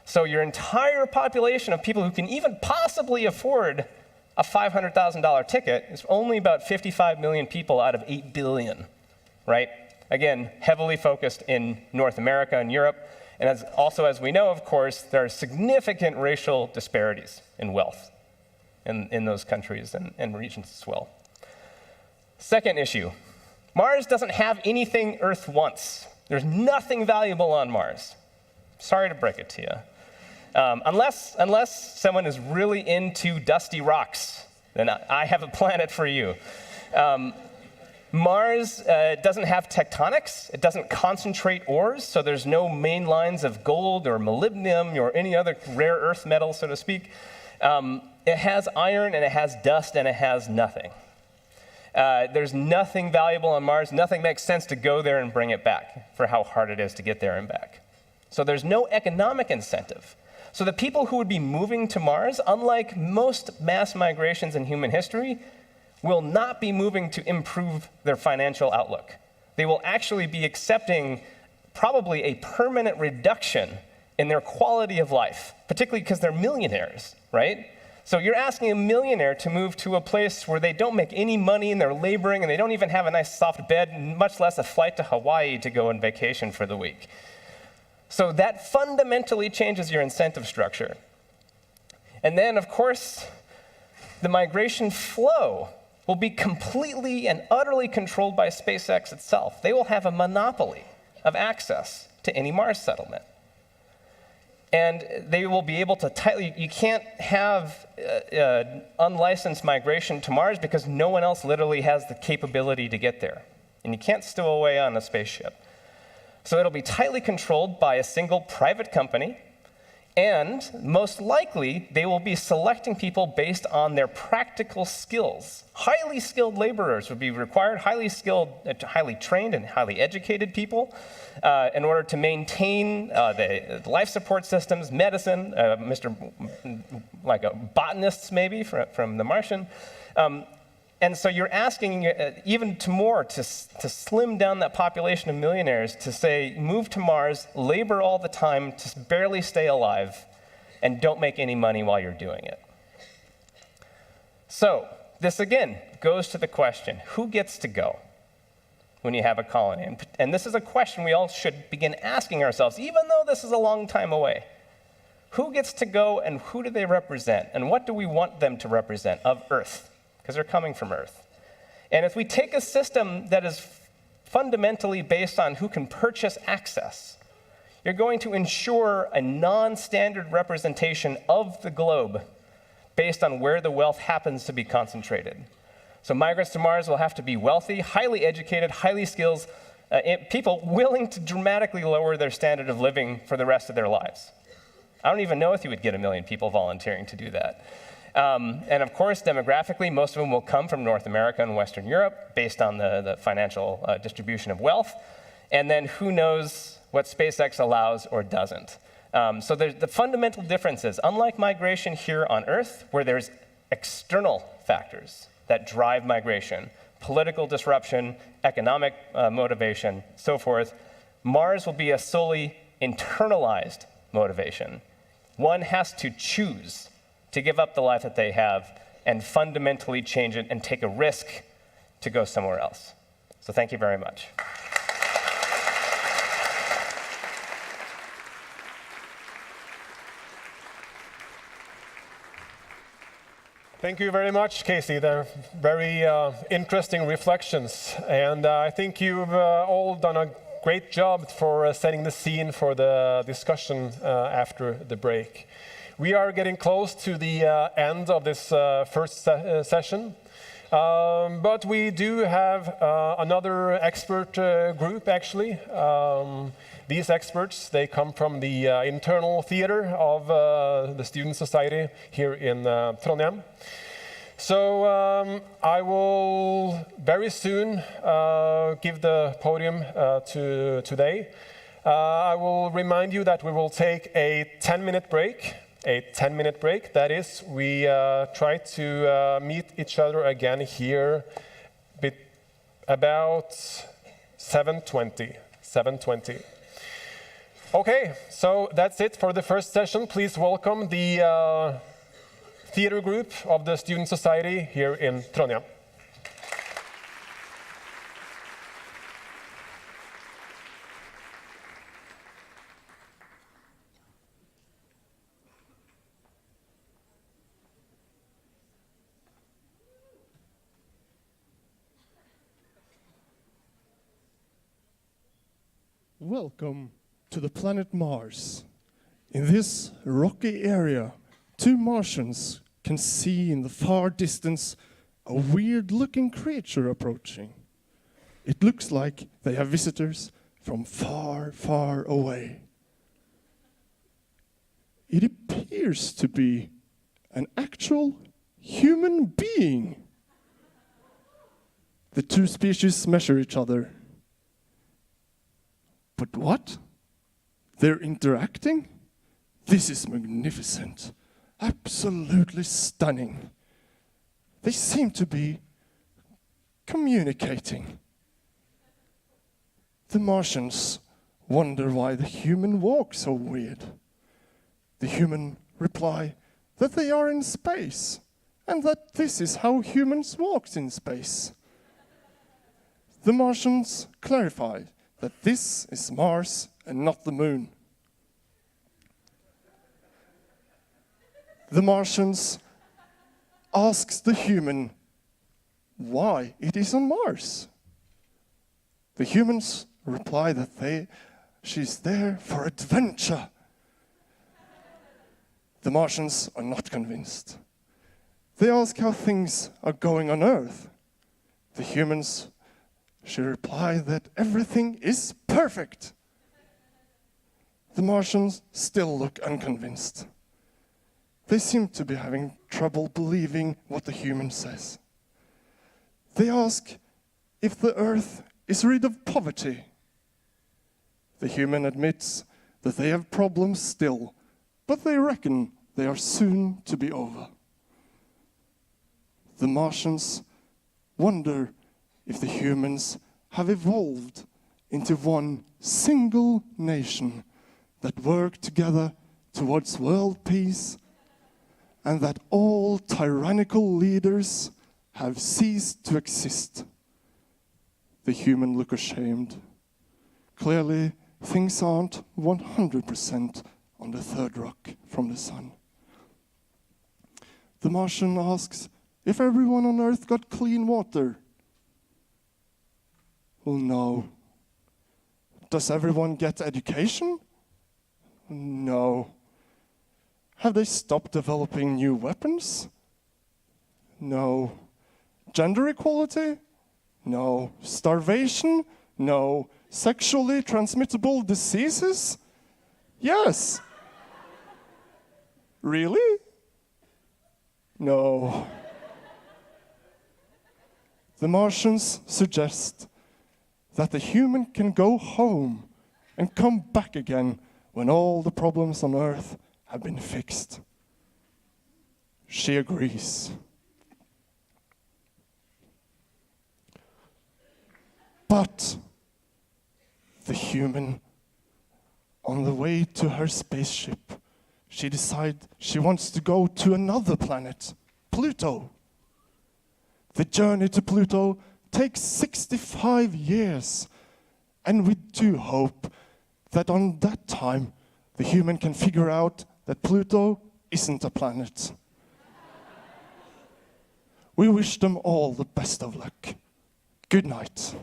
So your entire population of people who can even possibly afford a $500,000 ticket is only about 55 million people out of 8 billion, right? Again, heavily focused in North America and Europe. And as we know, of course, there are significant racial disparities in wealth in those countries and regions as well. Second issue, Mars doesn't have anything Earth wants. There's nothing valuable on Mars. Sorry to break it to you. Unless someone is really into dusty rocks, then I have a planet for you. Mars doesn't have tectonics. It doesn't concentrate ores, so there's no main lines of gold or molybdenum or any other rare earth metal, so to speak. It has iron, and it has dust, and it has nothing. There's nothing valuable on Mars. Nothing makes sense to go there and bring it back for how hard it is to get there and back. So there's no economic incentive. So the people who would be moving to Mars, unlike most mass migrations in human history, will not be moving to improve their financial outlook. They will actually be accepting probably a permanent reduction in their quality of life, particularly because they're millionaires, right? So you're asking a millionaire to move to a place where they don't make any money and they're laboring and they don't even have a nice soft bed, much less a flight to Hawaii to go on vacation for the week. So that fundamentally changes your incentive structure. And then, of course, the migration flow will be completely and utterly controlled by SpaceX itself. They will have a monopoly of access to any Mars settlement. And they will be able to tightly, you can't have unlicensed migration to Mars because no one else literally has the capability to get there. And you can't stow away on a spaceship. So it'll be tightly controlled by a single private company. And most likely, they will be selecting people based on their practical skills. Highly skilled laborers would be required, highly skilled, highly trained, and highly educated people in order to maintain the life support systems, medicine, like botanists maybe from The Martian. And so you're asking even more to slim down that population of millionaires to say, move to Mars, labor all the time to barely stay alive, and don't make any money while you're doing it. So this, again, goes to the question, who gets to go when you have a colony? And this is a question we all should begin asking ourselves, even though this is a long time away. Who gets to go, and who do they represent? And what do we want them to represent of Earth? Because they're coming from Earth. And if we take a system that is fundamentally based on who can purchase access, you're going to ensure a non-standard representation of the globe based on where the wealth happens to be concentrated. So migrants to Mars will have to be wealthy, highly educated, highly skilled people willing to dramatically lower their standard of living for the rest of their lives. I don't even know if you would get 1 million people volunteering to do that. And of course, demographically, most of them will come from North America and Western Europe based on the financial distribution of wealth. And then who knows what SpaceX allows or doesn't. So there's the fundamental differences. Unlike migration here on Earth, where there's external factors that drive migration, political disruption, economic motivation, so forth, Mars will be a solely internalized motivation. One has to choose to give up the life that they have and fundamentally change it and take a risk to go somewhere else. So thank you very much. Thank you very much, Casey. They're very interesting reflections. And I think you've all done a great job for setting the scene for the discussion after the break. We are getting close to the end of this first session. But we do have another expert group, actually. These experts, they come from the internal theater of the Student Society here in Trondheim. So I will very soon give the podium to today. I will remind you that we will take a 10-minute break. A 10-minute break. That is, we try to meet each other again here about 7:20. Okay, so that's it for the first session. Please welcome the theater group of the Student Society here in Trondheim. Welcome to the planet Mars. In this rocky area, two Martians can see in the far distance a weird-looking creature approaching. It looks like they have visitors from far, far away. It appears to be an actual human being. The two species measure each other. But what? They're interacting? This is magnificent. Absolutely stunning. They seem to be communicating. The Martians wonder why the human walks so weird. The human reply that they are in space, and that this is how humans walk in space. The Martians clarify that this is Mars and not the moon. The Martians asks the human why it is on Mars. The humans reply that she's there for adventure. The Martians are not convinced. They ask how things are going on Earth. The humans should reply that everything is perfect. The Martians still look unconvinced. They seem to be having trouble believing what the human says. They ask if the Earth is rid of poverty. The human admits that they have problems still, but they reckon they are soon to be over. The Martians wonder if the humans have evolved into one single nation that work together towards world peace, and that all tyrannical leaders have ceased to exist. The human look ashamed. Clearly, things aren't 100% on the third rock from the sun. The Martian asks if everyone on Earth got clean water. Well, no. Does everyone get education? No. Have they stopped developing new weapons? No. Gender equality? No. Starvation? No. Sexually transmittable diseases? Yes. Really? No. The Martians suggest that the human can go home and come back again when all the problems on Earth have been fixed. She agrees. But the human, on the way to her spaceship, she decides she wants to go to another planet, Pluto. The journey to Pluto takes 65 years, and we do hope that on that time the human can figure out that Pluto isn't a planet. We wish them all the best of luck. Good night.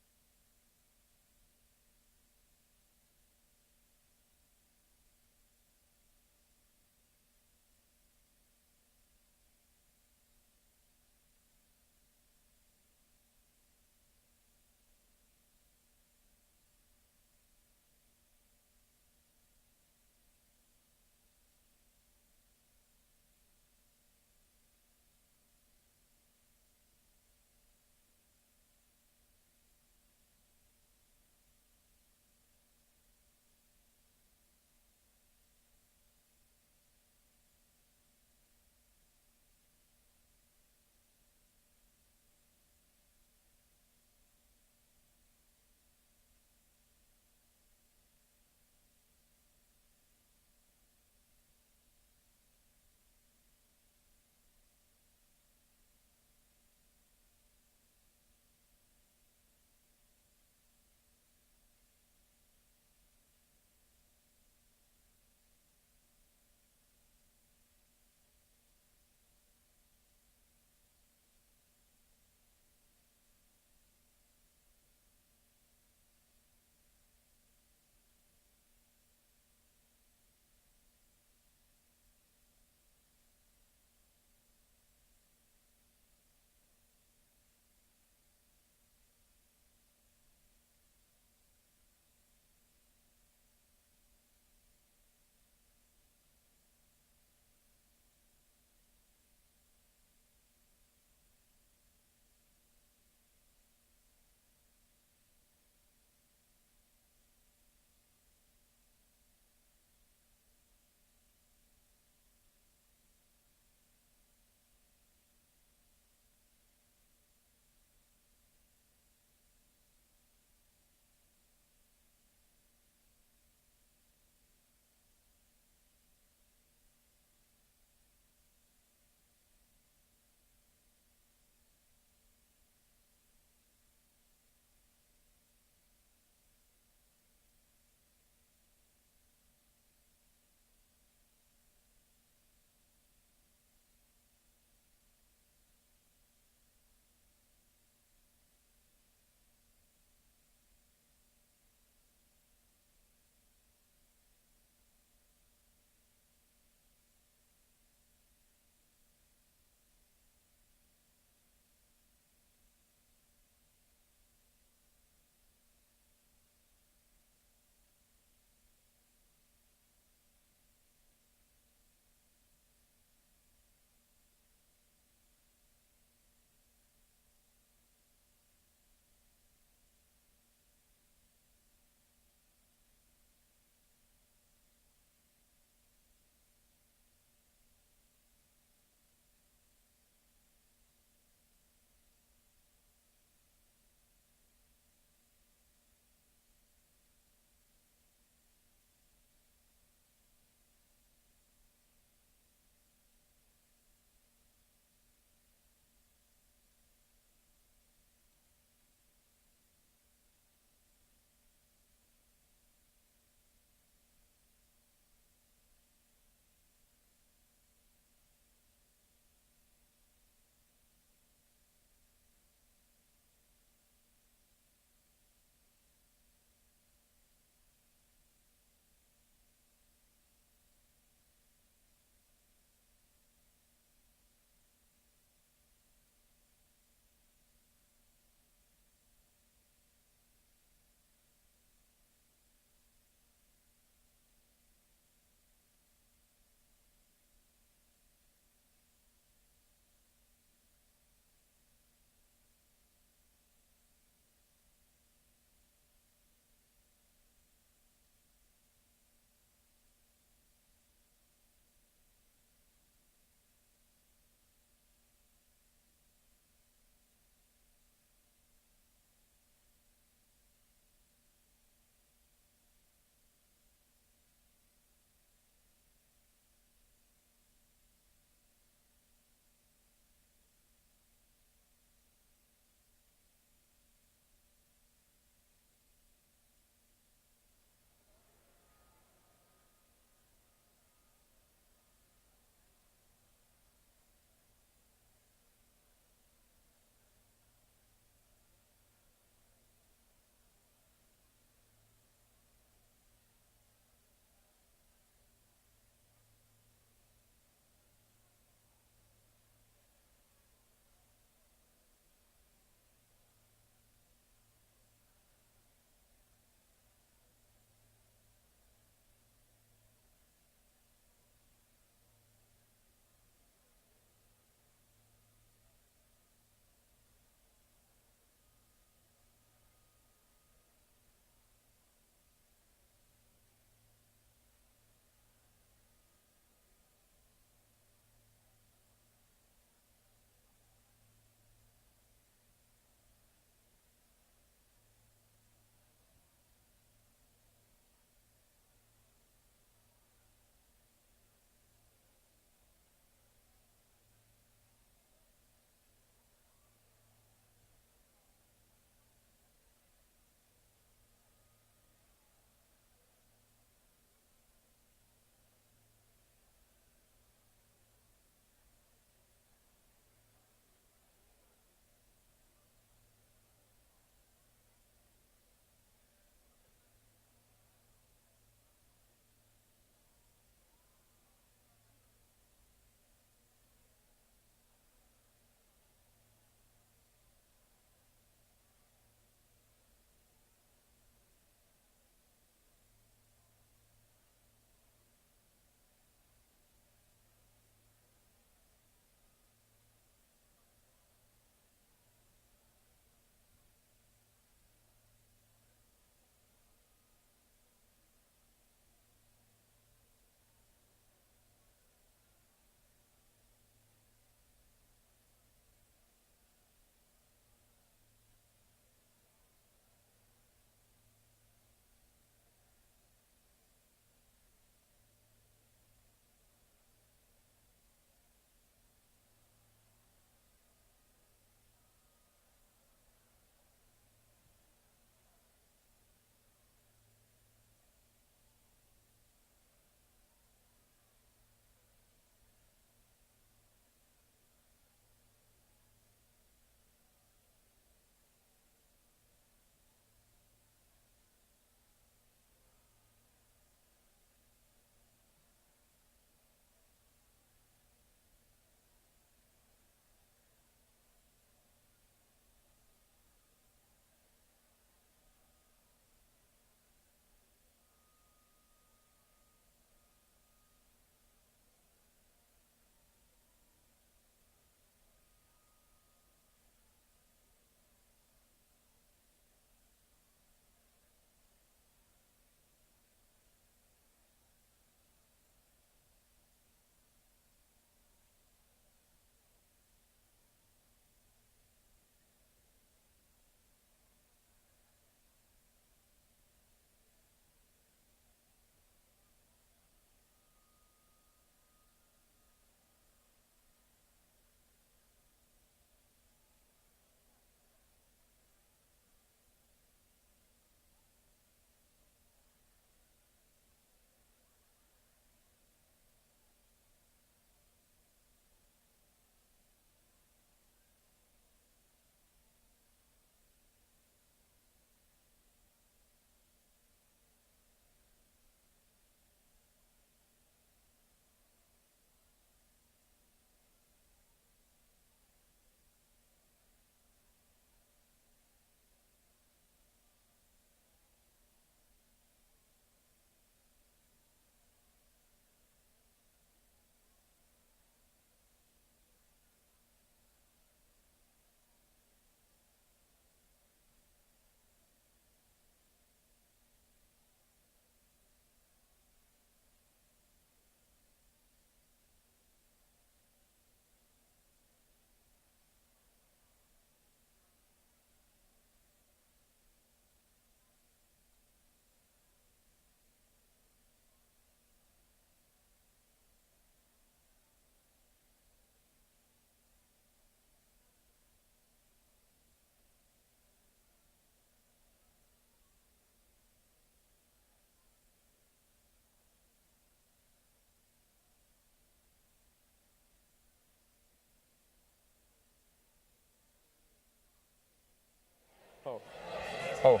Oh.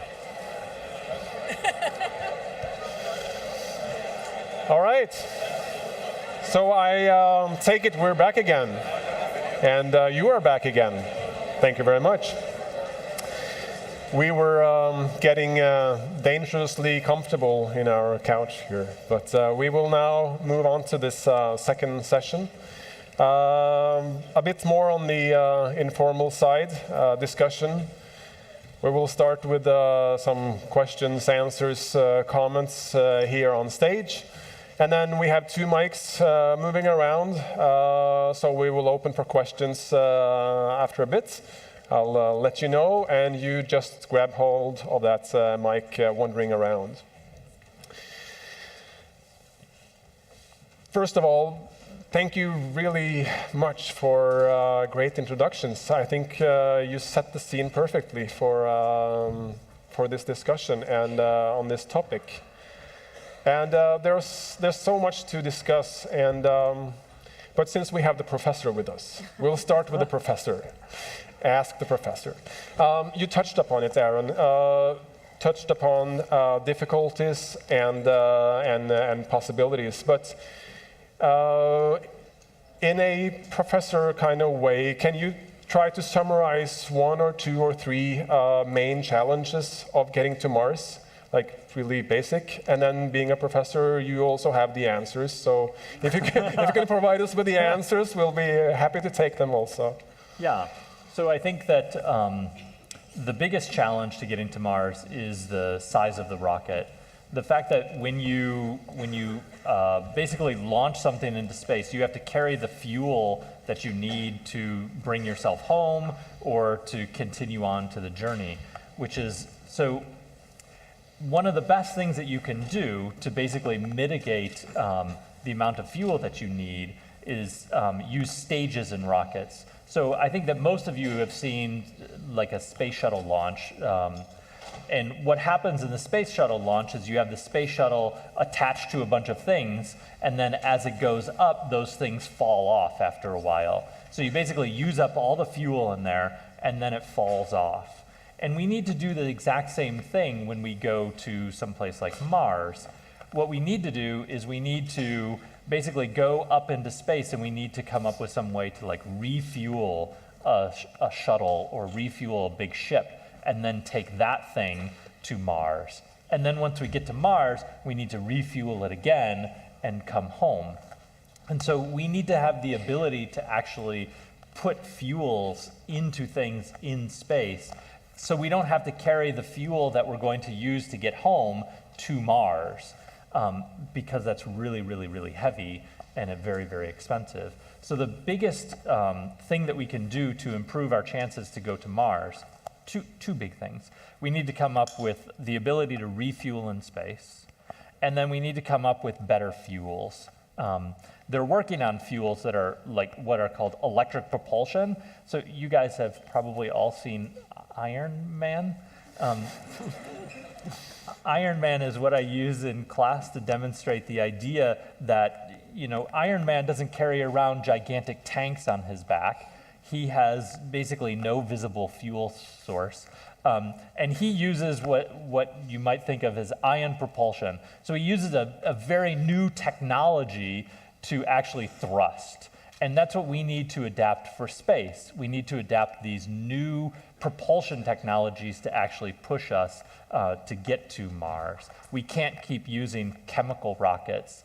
All right. So I take it we're back again. And you are back again. Thank you very much. We were getting dangerously comfortable in our couch here, but we will now move on to this second session. A bit more on the informal side, discussion. We will start with some questions, answers, comments here on stage. And then we have 2 mics moving around, so we will open for questions after a bit. I'll let you know, and you just grab hold of that mic wandering around. First of all, thank you really much for great introductions. I think you set the scene perfectly for this discussion and on this topic. And there's so much to discuss, and but since we have the professor with us, we'll start with the professor. Ask the professor. You touched upon it, Aaron. Touched upon difficulties and possibilities, but in a professor kind of way, can you try to summarize 1 or 2 or 3 main challenges of getting to Mars? Like really basic, and then being a professor, you also have the answers. So if you can provide us with the answers, we'll be happy to take them also. Yeah. So I think that the biggest challenge to getting to Mars is the size of the rocket. The fact that when you basically launch something into space, you have to carry the fuel that you need to bring yourself home or to continue on to the journey, which is so. One of the best things that you can do to basically mitigate the amount of fuel that you need is use stages in rockets. So I think that most of you have seen like a space shuttle launch. And what happens in the space shuttle launch is you have the space shuttle attached to a bunch of things, and then as it goes up, those things fall off after a while. So you basically use up all the fuel in there, and then it falls off. And we need to do the exact same thing when we go to someplace like Mars. What we need to do is we need to basically go up into space, and we need to come up with some way to like refuel a shuttle or refuel a big ship, and then take that thing to Mars. And then once we get to Mars, we need to refuel it again and come home. And so we need to have the ability to actually put fuels into things in space, so we don't have to carry the fuel that we're going to use to get home to Mars, because that's really, really, really heavy and very, very expensive. So the biggest thing that we can do to improve our chances to go to Mars, two big things. We need to come up with the ability to refuel in space, and then we need to come up with better fuels. They're working on fuels that are like what are called electric propulsion. So you guys have probably all seen Iron Man. Iron Man is what I use in class to demonstrate the idea that, you know, Iron Man doesn't carry around gigantic tanks on his back. He has basically no visible fuel source. And he uses what you might think of as ion propulsion. So he uses a very new technology to actually thrust. And that's what we need to adapt for space. We need to adapt these new propulsion technologies to actually push us to get to Mars. We can't keep using chemical rockets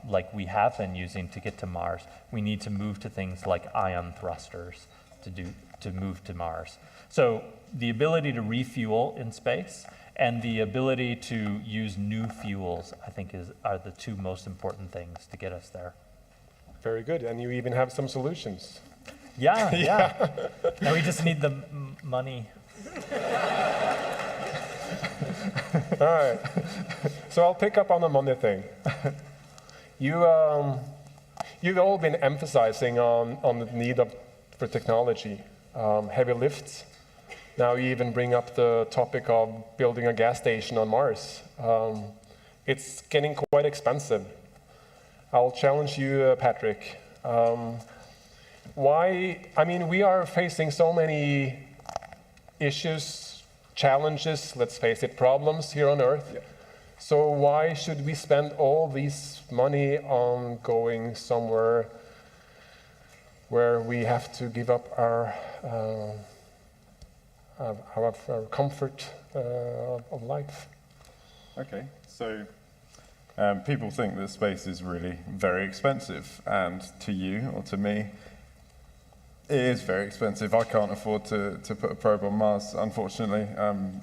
like we have been using to get to Mars. We need to move to things like ion thrusters to move to Mars. So the ability to refuel in space and the ability to use new fuels, I think, are the 2 most important things to get us there. Very good, and you even have some solutions. Yeah. Now we just need the money. All right. So I'll pick up on the money thing. You've all been emphasizing on the need for technology, heavy lifts. Now you even bring up the topic of building a gas station on Mars. It's getting quite expensive. I'll challenge you, Patrick. Why? I mean, we are facing so many issues challenges, let's face it, problems here on Earth. Yeah. So why should we spend all this money on going somewhere where we have to give up our comfort of life? Okay, so people think that space is really very expensive, and to you or to me, it is very expensive. I can't afford to put a probe on Mars, unfortunately.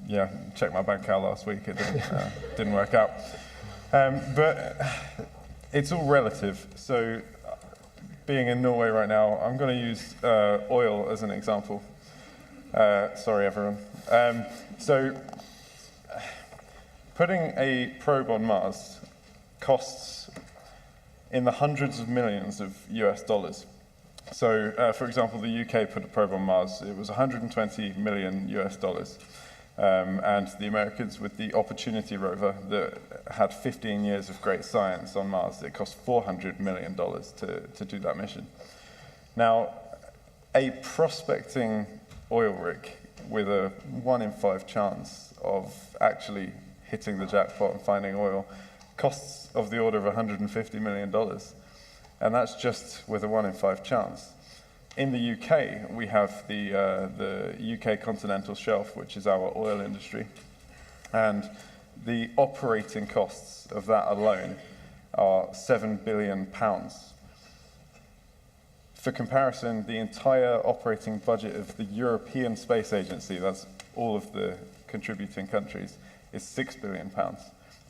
Yeah, checked my bank account last week, it didn't work out. But it's all relative. So being in Norway right now, I'm going to use oil as an example. Sorry, everyone. So putting a probe on Mars costs in the hundreds of millions of US dollars. So, for example, the UK put a probe on Mars. It was 120 million US dollars. And the Americans with the Opportunity rover that had 15 years of great science on Mars, it cost $400 million to do that mission. Now, a prospecting oil rig with a 1 in 5 chance of actually hitting the jackpot and finding oil costs of the order of $150 million. And that's just with a 1 in 5 chance. In the UK, we have the UK continental shelf, which is our oil industry. And the operating costs of that alone are £7 billion. For comparison, the entire operating budget of the European Space Agency, that's all of the contributing countries, is £6 billion.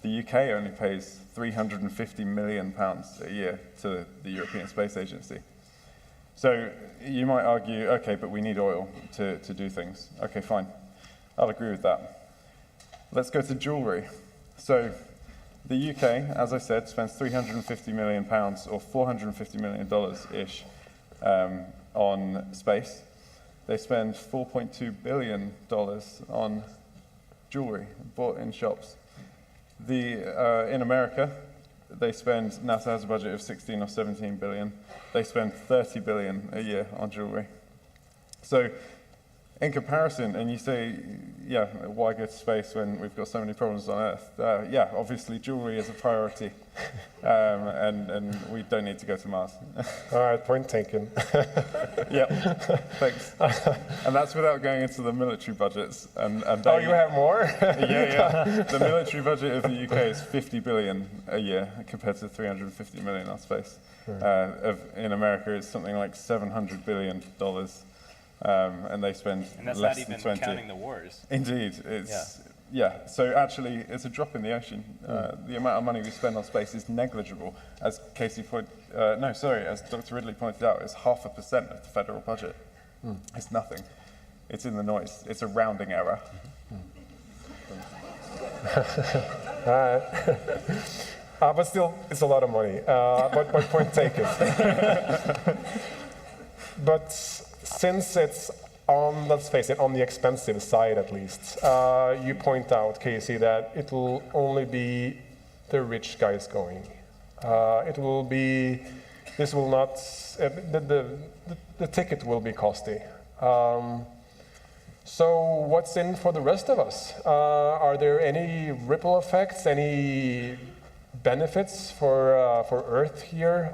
The UK only pays £350 million a year to the European Space Agency. So you might argue, okay, but we need oil to do things. Okay, fine. I'll agree with that. Let's go to jewelry. So the UK, as I said, spends £350 million or $450 million-ish on space. They spend $4.2 billion on jewelry bought in shops. In America, NASA has a budget of 16 or 17 billion. They spend 30 billion a year on jewelry. So in comparison, and you say, yeah, why go to space when we've got so many problems on Earth? Yeah, obviously jewelry is a priority, and we don't need to go to Mars. All right, point taken. Yeah, thanks. And that's without going into the military budgets. And oh, you have more? Yeah. The military budget of the UK is 50 billion a year compared to 350 million on space. In America, it's something like $700 billion. And they spend and that's less not than even 20. counting the wars. Indeed, yeah. So actually, it's a drop in the ocean. The amount of money we spend on space is negligible, as as Dr. Ridley pointed out, it's 0.5% of the federal budget. It's nothing. It's in the noise. It's a rounding error. But still, it's a lot of money. But point taken. But since it's on, let's face it, on the expensive side at least, you point out, Casey, that it will only be the rich guys going. The ticket will be costly. So what's in for the rest of us? Are there any ripple effects, any benefits for Earth here?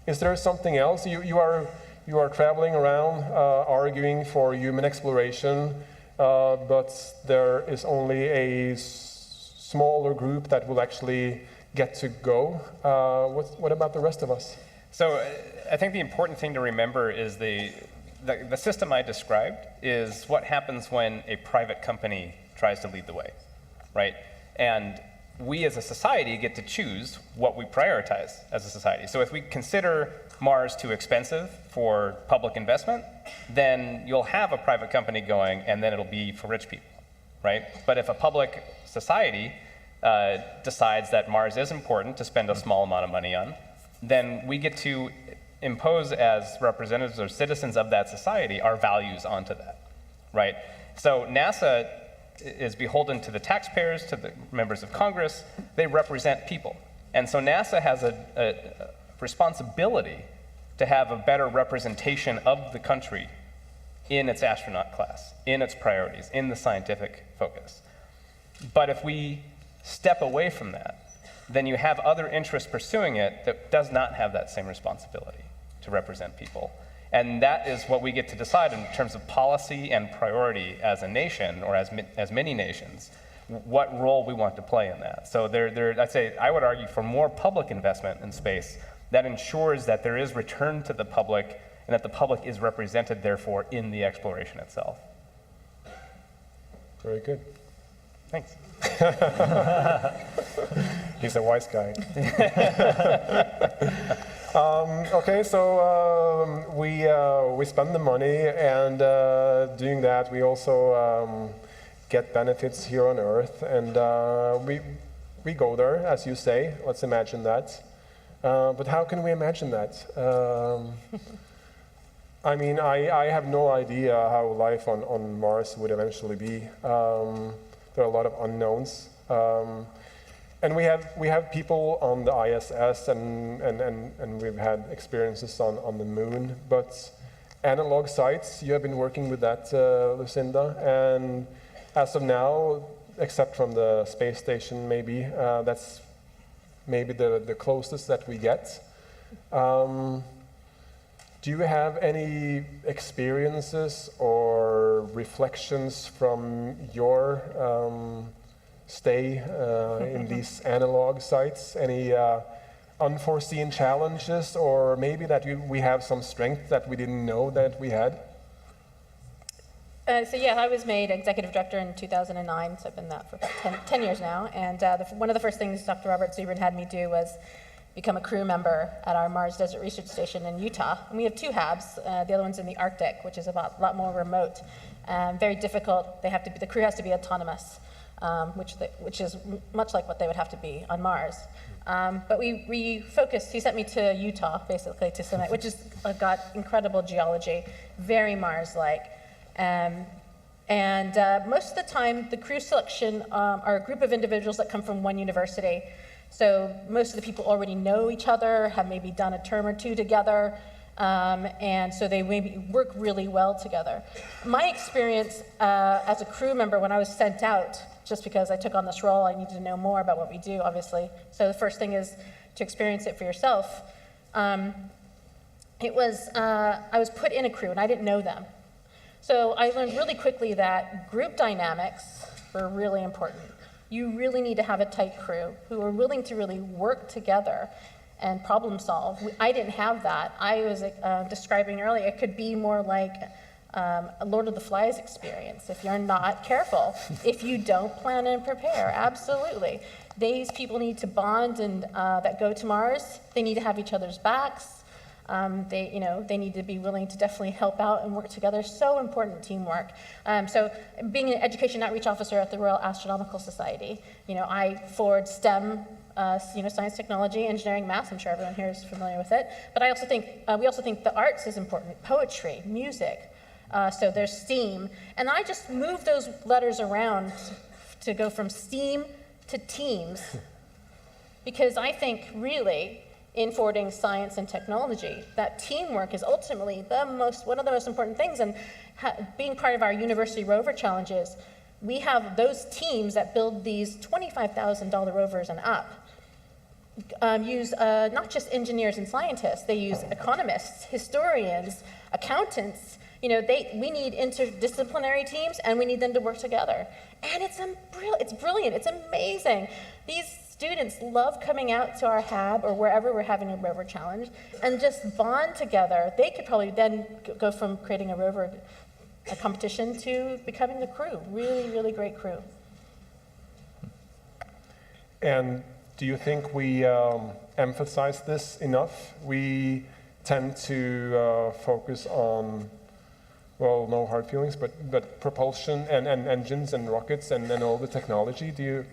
Is there something else? You are traveling around arguing for human exploration, but there is only a smaller group that will actually get to go. What about the rest of us? So I think the important thing to remember is the system I described is what happens when a private company tries to lead the way, right? And we as a society get to choose what we prioritize as a society. So if we consider Mars too expensive for public investment, then you'll have a private company going, and then it'll be for rich people, right? But if a public society decides that Mars is important to spend a small amount of money on, then we get to impose as representatives or citizens of that society our values onto that, right? So NASA is beholden to the taxpayers, to the members of Congress. They represent people. And so NASA has a responsibility to have a better representation of the country in its astronaut class, in its priorities, in the scientific focus. But if we step away from that, then you have other interests pursuing it that does not have that same responsibility to represent people. And that is what we get to decide in terms of policy and priority as a nation, or as many nations, what role we want to play in that. So I'd say, I would argue for more public investment in space that ensures that there is return to the public and that the public is represented, therefore, in the exploration itself. Very good. Thanks. He's a wise guy. Okay, so we spend the money, and doing that, we also get benefits here on Earth, and we go there, as you say. Let's imagine that. But how can we imagine that? I mean, I have no idea how life on Mars would eventually be. There are a lot of unknowns. And we have people on the ISS, and we've had experiences on the moon. But analog sites, you have been working with that, Lucinda. And as of now, except from the space station, maybe, that's maybe the closest that we get. Do you have any experiences or reflections from your stay in these analog sites? Any unforeseen challenges, or maybe that we have some strength that we didn't know that we had? So yeah, I was made executive director in 2009, so I've been that for 10 years now. And one of the first things Dr. Robert Zubrin had me do was become a crew member at our Mars Desert Research Station in Utah. And we have 2 HABs. The other one's in the Arctic, which is a lot more remote. Very difficult. The crew has to be autonomous, which is much like what they would have to be on Mars. But we focused. He sent me to Utah, basically, to Summit, which has got incredible geology, very Mars-like. Most of the time, the crew selection are a group of individuals that come from one university. So most of the people already know each other, have maybe done a term or 2 together, and so they maybe work really well together. My experience as a crew member when I was sent out, just because I took on this role, I needed to know more about what we do, obviously. So the first thing is to experience it for yourself. I was put in a crew, and I didn't know them. So I learned really quickly that group dynamics were really important. You really need to have a tight crew who are willing to really work together and problem solve. I didn't have that. I was describing earlier, it could be more like a Lord of the Flies experience if you're not careful, if you don't plan and prepare, absolutely. These people need to bond and that go to Mars, they need to have each other's backs. They need to be willing to definitely help out and work together. So important, teamwork. So being an education outreach officer at the Royal Astronomical Society, I forward STEM, science, technology, engineering, math. I'm sure everyone here is familiar with it. But I also think, we also think the arts is important, poetry, music. So there's STEAM. And I just moved those letters around to go from STEAM to teams. Because I think really, in forwarding science and technology, that teamwork is ultimately one of the most important things. And being part of our university rover challenges, we have those teams that build these $25,000 rovers and up. Use not just engineers and scientists, they use economists, historians, accountants. We need interdisciplinary teams, and we need them to work together. And it's brilliant, it's amazing. These students love coming out to our HAB or wherever we're having a rover challenge and just bond together. They could probably then go from creating a competition to becoming a crew. Really, really great crew. And do you think we emphasize this enough? We tend to focus on, well, no hard feelings, but propulsion and engines and rockets and all the technology. Do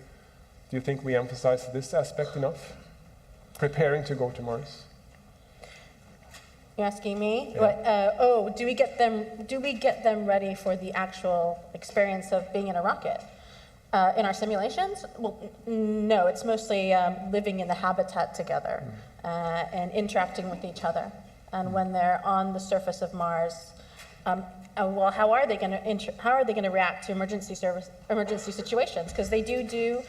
you think we emphasize this aspect enough? Preparing to go to Mars? You're asking me? Yeah. Do we get them ready for the actual experience of being in a rocket? In our simulations? Well, no, it's mostly living in the habitat together and interacting with each other. And when they're on the surface of Mars, well, how are they going to react to emergency situations? Because they do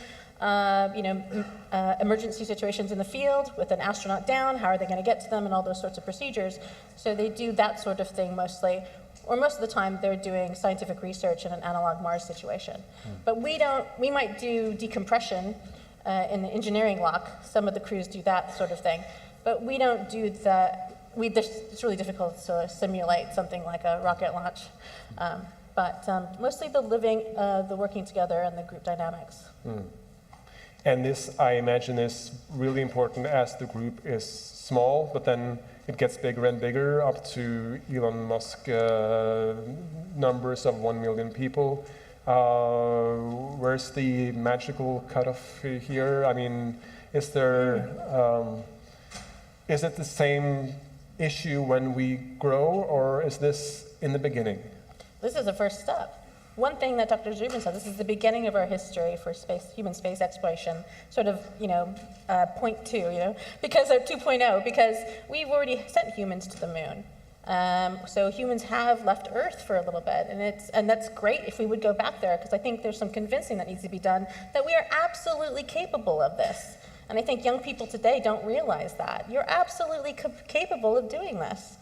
emergency situations in the field with an astronaut down. How are they going to get to them and all those sorts of procedures? So they do that sort of thing mostly, or most of the time they're doing scientific research in an analog Mars situation. But we might do decompression in the engineering lock. Some of the crews do that sort of thing, but we don't do that. It's really difficult to simulate something like a rocket launch. But mostly the working together and the group dynamics. And this, I imagine, is really important as the group is small, but then it gets bigger and bigger, up to Elon Musk numbers of 1 million people. Where's the magical cutoff here? I mean, is it the same issue when we grow, or is this in the beginning? This is the first step. One thing that Dr. Zubin said, this is the beginning of our history for human space exploration, sort of, point two, because of 2.0, because we've already sent humans to the moon. So humans have left Earth for a little bit, and that's great if we would go back there, because I think there's some convincing that needs to be done that we are absolutely capable of this. And I think young people today don't realize that. You're absolutely capable of doing this.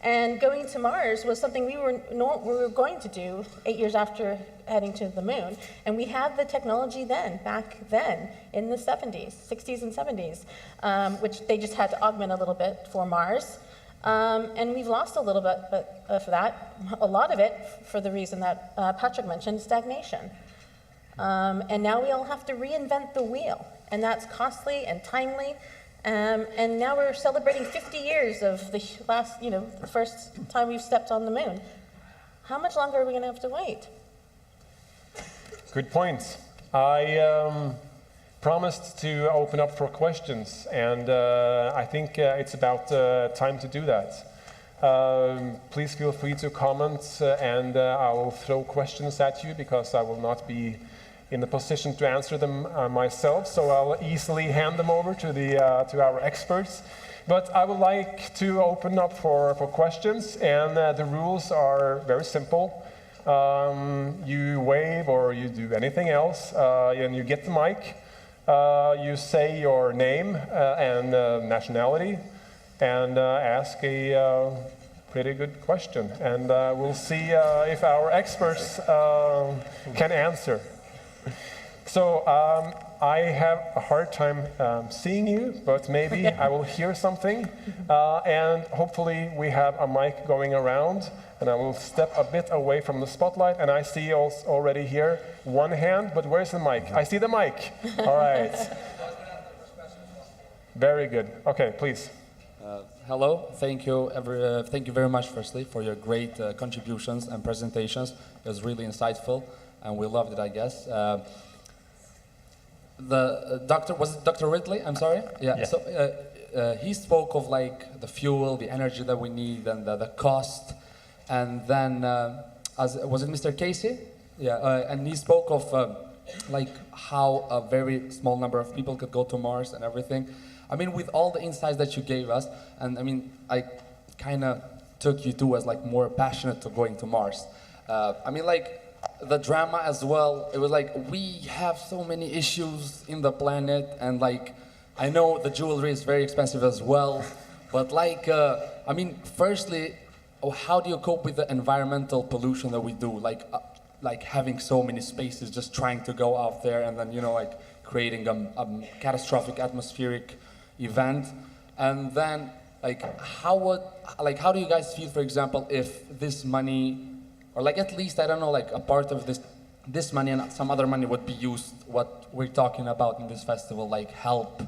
And going to Mars was something we were going to do 8 years after heading to the moon. And we had the technology back then, in the 70s, 60s and 70s, which they just had to augment a little bit for Mars. And we've lost a little bit for that, a lot of it for the reason that Patrick mentioned, stagnation. And now we all have to reinvent the wheel. And that's costly and timely. And now we're celebrating 50 years of the last, the first time we've stepped on the moon. How much longer are we going to have to wait? Good point. I promised to open up for questions, and I think it's about time to do that. Please feel free to comment, and I will throw questions at you because I will not be in the position to answer them myself, so I'll easily hand them over to our experts. But I would like to open up for questions, and the rules are very simple. You wave or you do anything else, and you get the mic. You say your name and nationality, and ask a pretty good question. And we'll see if our experts can answer. So I have a hard time seeing you, but maybe I will hear something. And hopefully we have a mic going around, and I will step a bit away from the spotlight. And I see already here one hand, but where's the mic? I see the mic. All right. Very good. Okay, please. Hello. Thank you very much, firstly, for your great contributions and presentations. It was really insightful, and we loved it, I guess. Was it Dr. Ridley? I'm sorry? Yeah. So he spoke of like the fuel, the energy that we need, and the cost. And then, was it Mr. Casey? Yeah, and he spoke of like how a very small number of people could go to Mars and everything. I mean, with all the insights that you gave us, and I mean, I kind of took you two as like more passionate to going to Mars. I mean, like, the drama as well, it was like, we have so many issues in the planet, and like, I know the jewelry is very expensive as well, but like, I mean, firstly, how do you cope with the environmental pollution that we do? Like having so many spaces, just trying to go out there, and then, like creating a catastrophic atmospheric event. And then, like, how do you guys feel, for example, if this money, or like at least, I don't know, like a part of this money and some other money would be used, what we're talking about in this festival, like help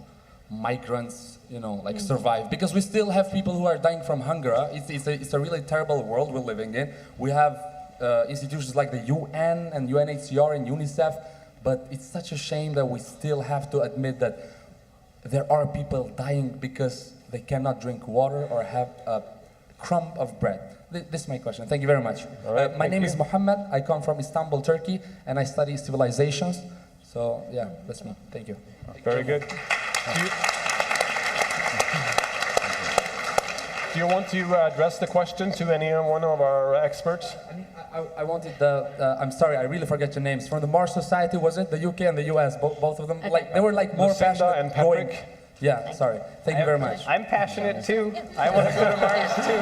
migrants, like survive. Because we still have people who are dying from hunger. It's a really terrible world we're living in. We have institutions like the UN and UNHCR and UNICEF, but it's such a shame that we still have to admit that there are people dying because they cannot drink water or have a crumb of bread. This is my question. Thank you very much. Right, my name is Mohammed. I come from Istanbul, Turkey, and I study civilizations. So yeah, that's me. Thank you. do you want to address the question to any one of our experts? I wanted I'm sorry, I really forget your names. From the Mars Society, was it? The UK and the US, both of them? Like, they were like more Lucinda passionate and Patrick. going. Yeah, sorry. Thank you very much. I'm passionate too. I want to go to Mars too.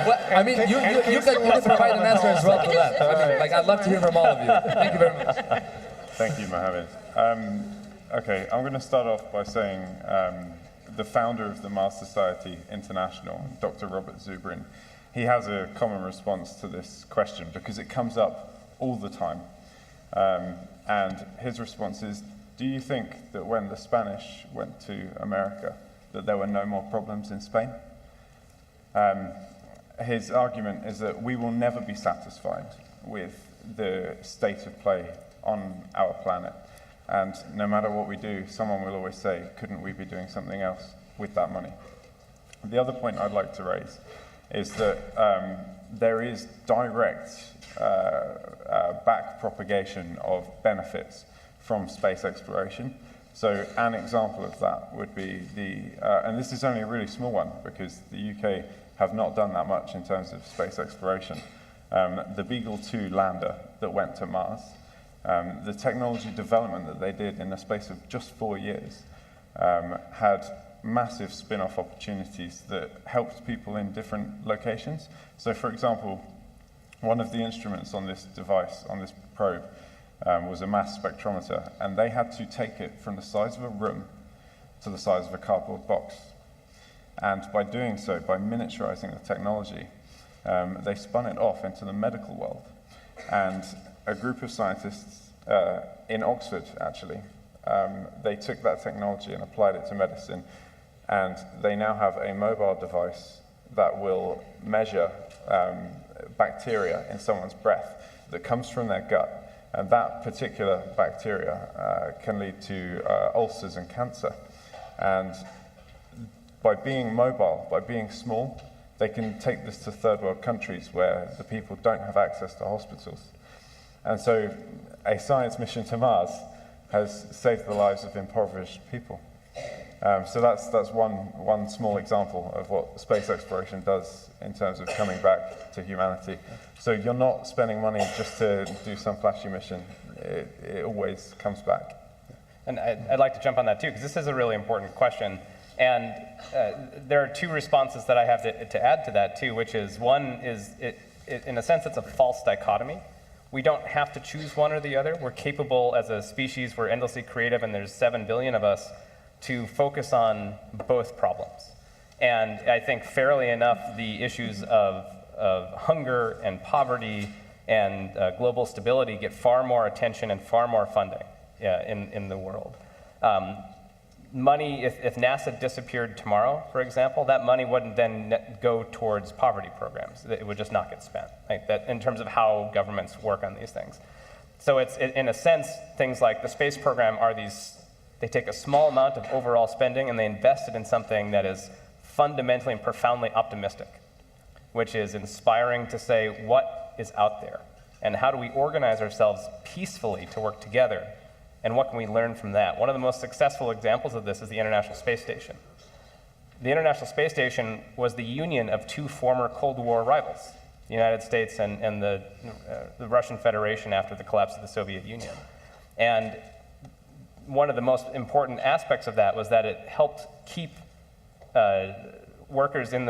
Well, I mean, you can provide an answer as well to that. I mean, like, I'd love to hear from all of you. Thank you very much. Thank you, Mohammed. Okay, I'm going to start off by saying the founder of the Mars Society International, Dr. Robert Zubrin, he has a common response to this question because it comes up all the time. And his response is, do you think that when the Spanish went to America, that there were no more problems in Spain? His argument is that we will never be satisfied with the state of play on our planet. And no matter what we do, someone will always say, couldn't we be doing something else with that money? The other point I'd like to raise is that there is direct back propagation of benefits from space exploration. So an example of that would be and this is only a really small one because the UK have not done that much in terms of space exploration. The Beagle 2 lander that went to Mars, the technology development that they did in the space of just 4 years had massive spin-off opportunities that helped people in different locations. So for example, one of the instruments on this device, on this probe, was a mass spectrometer, and they had to take it from the size of a room to the size of a cardboard box. And by doing so, by miniaturizing the technology, they spun it off into the medical world. And a group of scientists in Oxford, actually, they took that technology and applied it to medicine, and they now have a mobile device that will measure bacteria in someone's breath that comes from their gut. And that particular bacteria can lead to ulcers and cancer. And by being mobile, by being small, they can take this to third world countries where the people don't have access to hospitals. And so a science mission to Mars has saved the lives of impoverished people. So that's one small example of what space exploration does in terms of coming back to humanity. So you're not spending money just to do some flashy mission. It always comes back. And I'd like to jump on that too, because this is a really important question. And there are two responses that I have to add to that too, which is one is, in a sense, it's a false dichotomy. We don't have to choose one or the other. We're capable as a species, we're endlessly creative, and there's 7 billion of us, to focus on both problems. And I think fairly enough, the issues of hunger and poverty and global stability get far more attention and far more funding in the world. Money, if NASA disappeared tomorrow, for example, that money wouldn't then go towards poverty programs. It would just not get spent, like that, in terms of how governments work on these things. So it's, in a sense, things like the space program are these, they take a small amount of overall spending and they invest it in something that is fundamentally and profoundly optimistic, which is inspiring to say what is out there and how do we organize ourselves peacefully to work together. And what can we learn from that? One of the most successful examples of this is the International Space Station. The International Space Station was the union of two former Cold War rivals, the United States and the Russian Federation after the collapse of the Soviet Union. And one of the most important aspects of that was that it helped keep workers in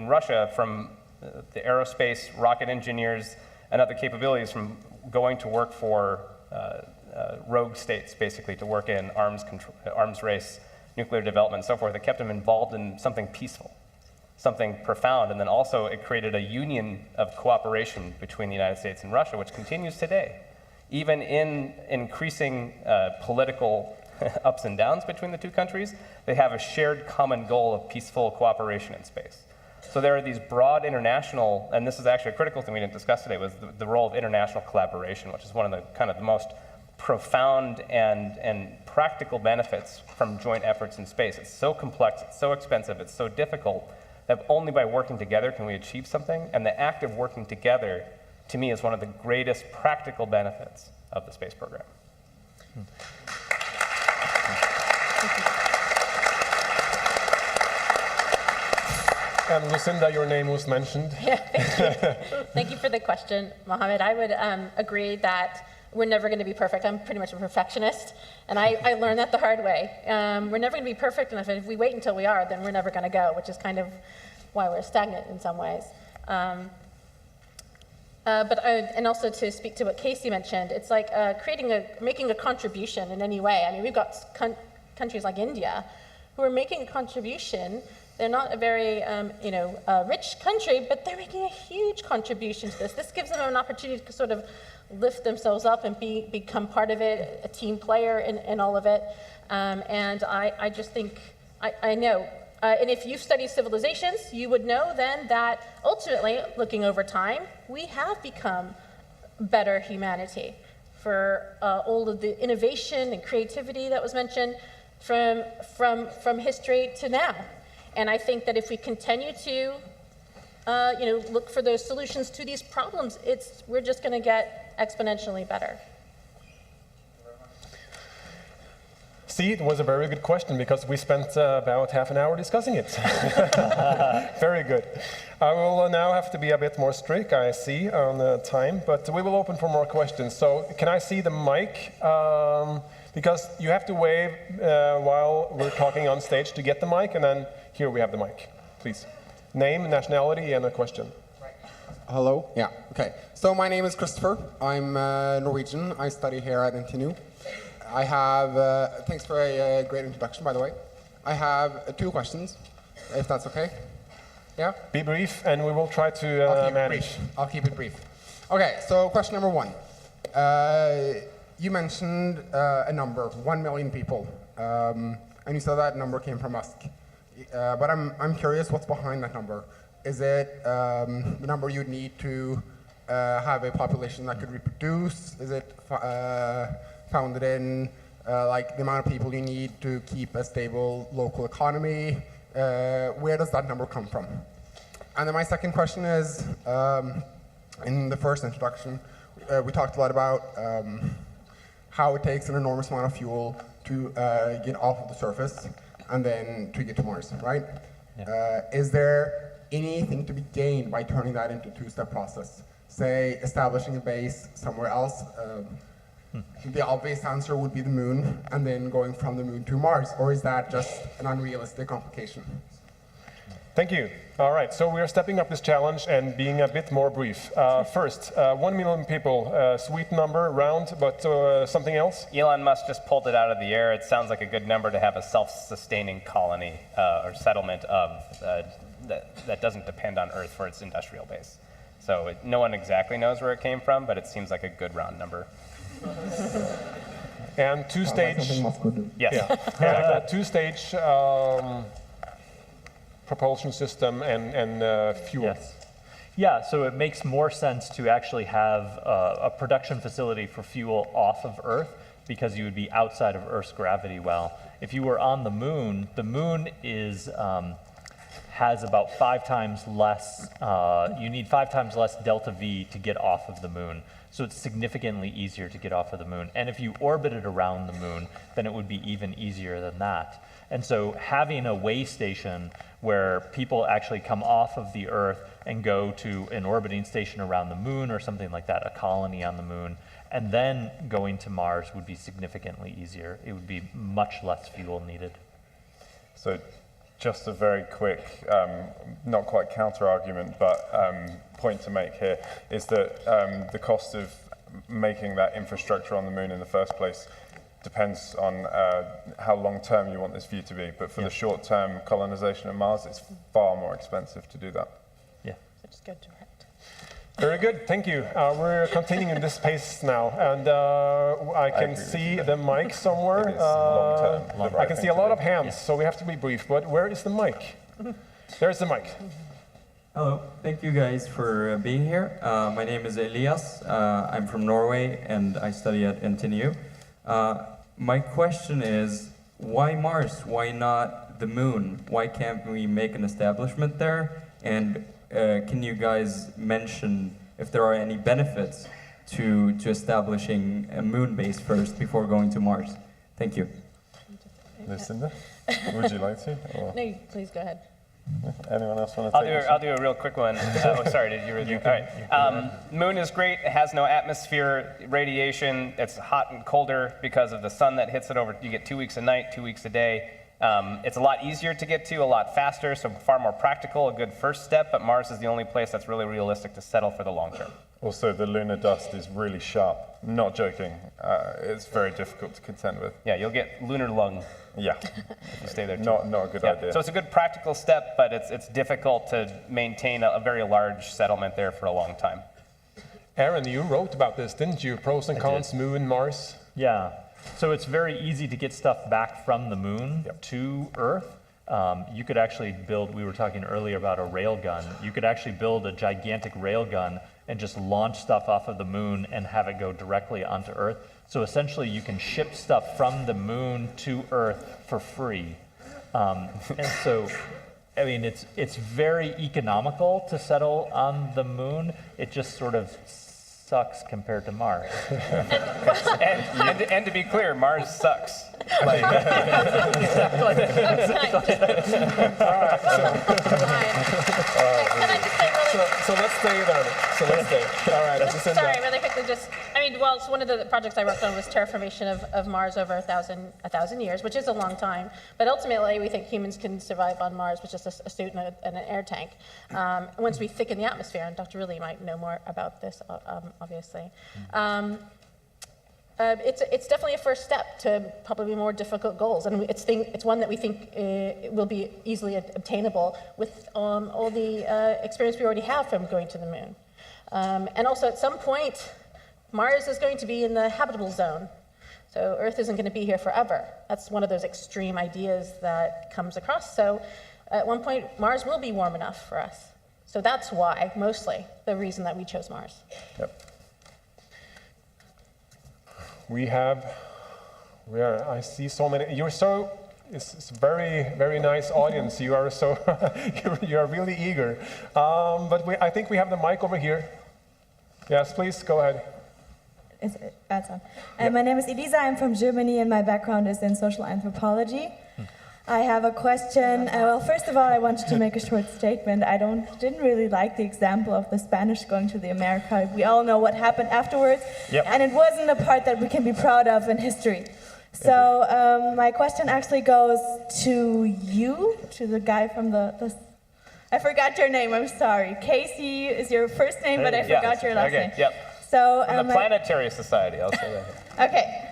Russia from the aerospace, rocket engineers, and other capabilities from going to work for rogue states, basically, to work in arms race, nuclear development, and so forth. It kept them involved in something peaceful, something profound, and then also it created a union of cooperation between the United States and Russia, which continues today, even in increasing political ups and downs between the two countries. They have a shared common goal of peaceful cooperation in space. So there are these broad international, and this is actually a critical thing we didn't discuss today, was the role of international collaboration, which is one of the kind of the most profound and practical benefits from joint efforts in space. It's so complex, it's so expensive, it's so difficult that only by working together can we achieve something. And the act of working together, to me, is one of the greatest practical benefits of the space program. And Lucinda, your name was mentioned. Yeah, thank you. Thank you for the question, Mohammed. I would agree that we're never going to be perfect. I'm pretty much a perfectionist, and I learned that the hard way. We're never going to be perfect, and if we wait until we are, then we're never going to go, which is kind of why we're stagnant in some ways. And also to speak to what Casey mentioned, it's like making a contribution in any way. I mean, we've got countries like India who are making a contribution. They're not a very rich country, but they're making a huge contribution to this. This gives them an opportunity to sort of lift themselves up and become part of it, a team player in all of it. And I just think, I know. And if you study civilizations, you would know then that ultimately, looking over time, we have become better humanity for all of the innovation and creativity that was mentioned from history to now. And I think that if we continue to look for those solutions to these problems, we're just going to get exponentially better. See, it was a very good question because we spent about half an hour discussing it. Very good. I will now have to be a bit more strict, I see, on the time, but we will open for more questions. So can I see the mic? Because you have to wave while we're talking on stage to get the mic, and then here we have the mic. Please. Name, nationality, and a question. Hello? Yeah, okay. So my name is Christopher. I'm Norwegian. I study here at NTNU. I have, thanks for a great introduction, by the way. I have 2 questions, if that's okay. Yeah? Be brief, and we will try to manage. I'll keep it brief. Okay, so question number 1. You mentioned a number, 1 million people, and you said that number came from Musk. But I'm curious what's behind that number. Is it the number you'd need to have a population that could reproduce? Is it founded in like the amount of people you need to keep a stable local economy? Where does that number come from? And then my second question is, in the first introduction, we talked a lot about how it takes an enormous amount of fuel to get off of the surface and then to get to Mars, right? Yeah. Is there anything to be gained by turning that into a 2-step process? Say, establishing a base somewhere else. The obvious answer would be the moon, and then going from the moon to Mars, or is that just an unrealistic complication? Thank you. All right, so we are stepping up this challenge and being a bit more brief. First, 1 million people, sweet number, round, but something else? Elon Musk just pulled it out of the air. It sounds like a good number to have a self-sustaining colony or settlement of that doesn't depend on Earth for its industrial base. So no one exactly knows where it came from, but it seems like a good round number. And 2-stage, yes, yeah, 2-stage propulsion system and fuel. Yes. Yeah, so it makes more sense to actually have a production facility for fuel off of Earth because you would be outside of Earth's gravity well. If you were on the moon is has about 5 times less, you need 5 times less delta V to get off of the moon. So it's significantly easier to get off of the moon. And if you orbited around the moon, then it would be even easier than that. And so having a way station where people actually come off of the Earth and go to an orbiting station around the moon or something like that, a colony on the moon, and then going to Mars would be significantly easier. It would be much less fuel needed. So just a very quick, not quite counter-argument, but point to make here is that the cost of making that infrastructure on the moon in the first place depends on how long-term you want this view to be. But for the short-term colonization of Mars, it's far more expensive to do that. Yeah. So just go direct. Very good, thank you. We're continuing this pace now, and I can see the mic somewhere. I can see a lot of hands, so we have to be brief. But where is the mic? There's the mic. Hello, thank you guys for being here. My name is Elias. I'm from Norway, and I study at NTNU. My question is, why Mars? Why not the moon? Why can't we make an establishment there? And can you guys mention if there are any benefits to establishing a moon base first before going to Mars? Thank you. Lucinda, would you like to? Or? No, please go ahead. Anyone else want to take this? I'll do a real quick one. Oh, sorry, did you review? All right. Moon is great. It has no atmosphere, radiation. It's hot and colder because of the sun that hits it over. You get 2 weeks a night, 2 weeks a day. It's a lot easier to get to, a lot faster, so far more practical, a good first step, but Mars is the only place that's really realistic to settle for the long term. Also, the lunar dust is really sharp. Not joking. It's very difficult to contend with. Yeah, you'll get lunar lung. Yeah. If you stay there too. Not a good idea. So it's a good practical step, but it's difficult to maintain a very large settlement there for a long time. Aaron, you wrote about this, didn't you? Pros and cons, Moon, Mars. Yeah. So it's very easy to get stuff back from the moon to Earth. You could actually build, we were talking earlier about a rail gun. You could actually build a gigantic rail gun and just launch stuff off of the moon and have it go directly onto Earth. So essentially you can ship stuff from the moon to Earth for free. And so, I mean, it's very economical to settle on the moon. It just sort of sucks compared to Mars. and to be clear, Mars sucks. Like, So let's stay there. So let's stay. All right, Sorry, really quickly, so one of the projects I worked on was terraformation of Mars over 1,000 years, which is a long time. But ultimately, we think humans can survive on Mars with just a suit and an air tank. Once we thicken the atmosphere, and Dr. Ridley might know more about this, obviously. It's definitely a first step to probably more difficult goals, and it's one that we think will be easily obtainable with all the experience we already have from going to the moon. And also, at some point, Mars is going to be in the habitable zone, so Earth isn't going to be here forever. That's one of those extreme ideas that comes across. So, at one point, Mars will be warm enough for us. So that's why, mostly, the reason that we chose Mars. Yep. I see so many, it's a very, very nice audience. You are so, you are really eager. But I think we have the mic over here. Yes, please, go ahead. That's on. My name is Elisa, I'm from Germany, and my background is in social anthropology. I have a question. Well, first of all, I wanted to make a short statement. I didn't really like the example of the Spanish going to the America. We all know what happened afterwards, and it wasn't a part that we can be proud of in history. So my question actually goes to you, to the guy from the I forgot your name, I'm sorry. Casey is your first name, but I forgot your last name. So, from the Planetary Society, I'll say that. Okay.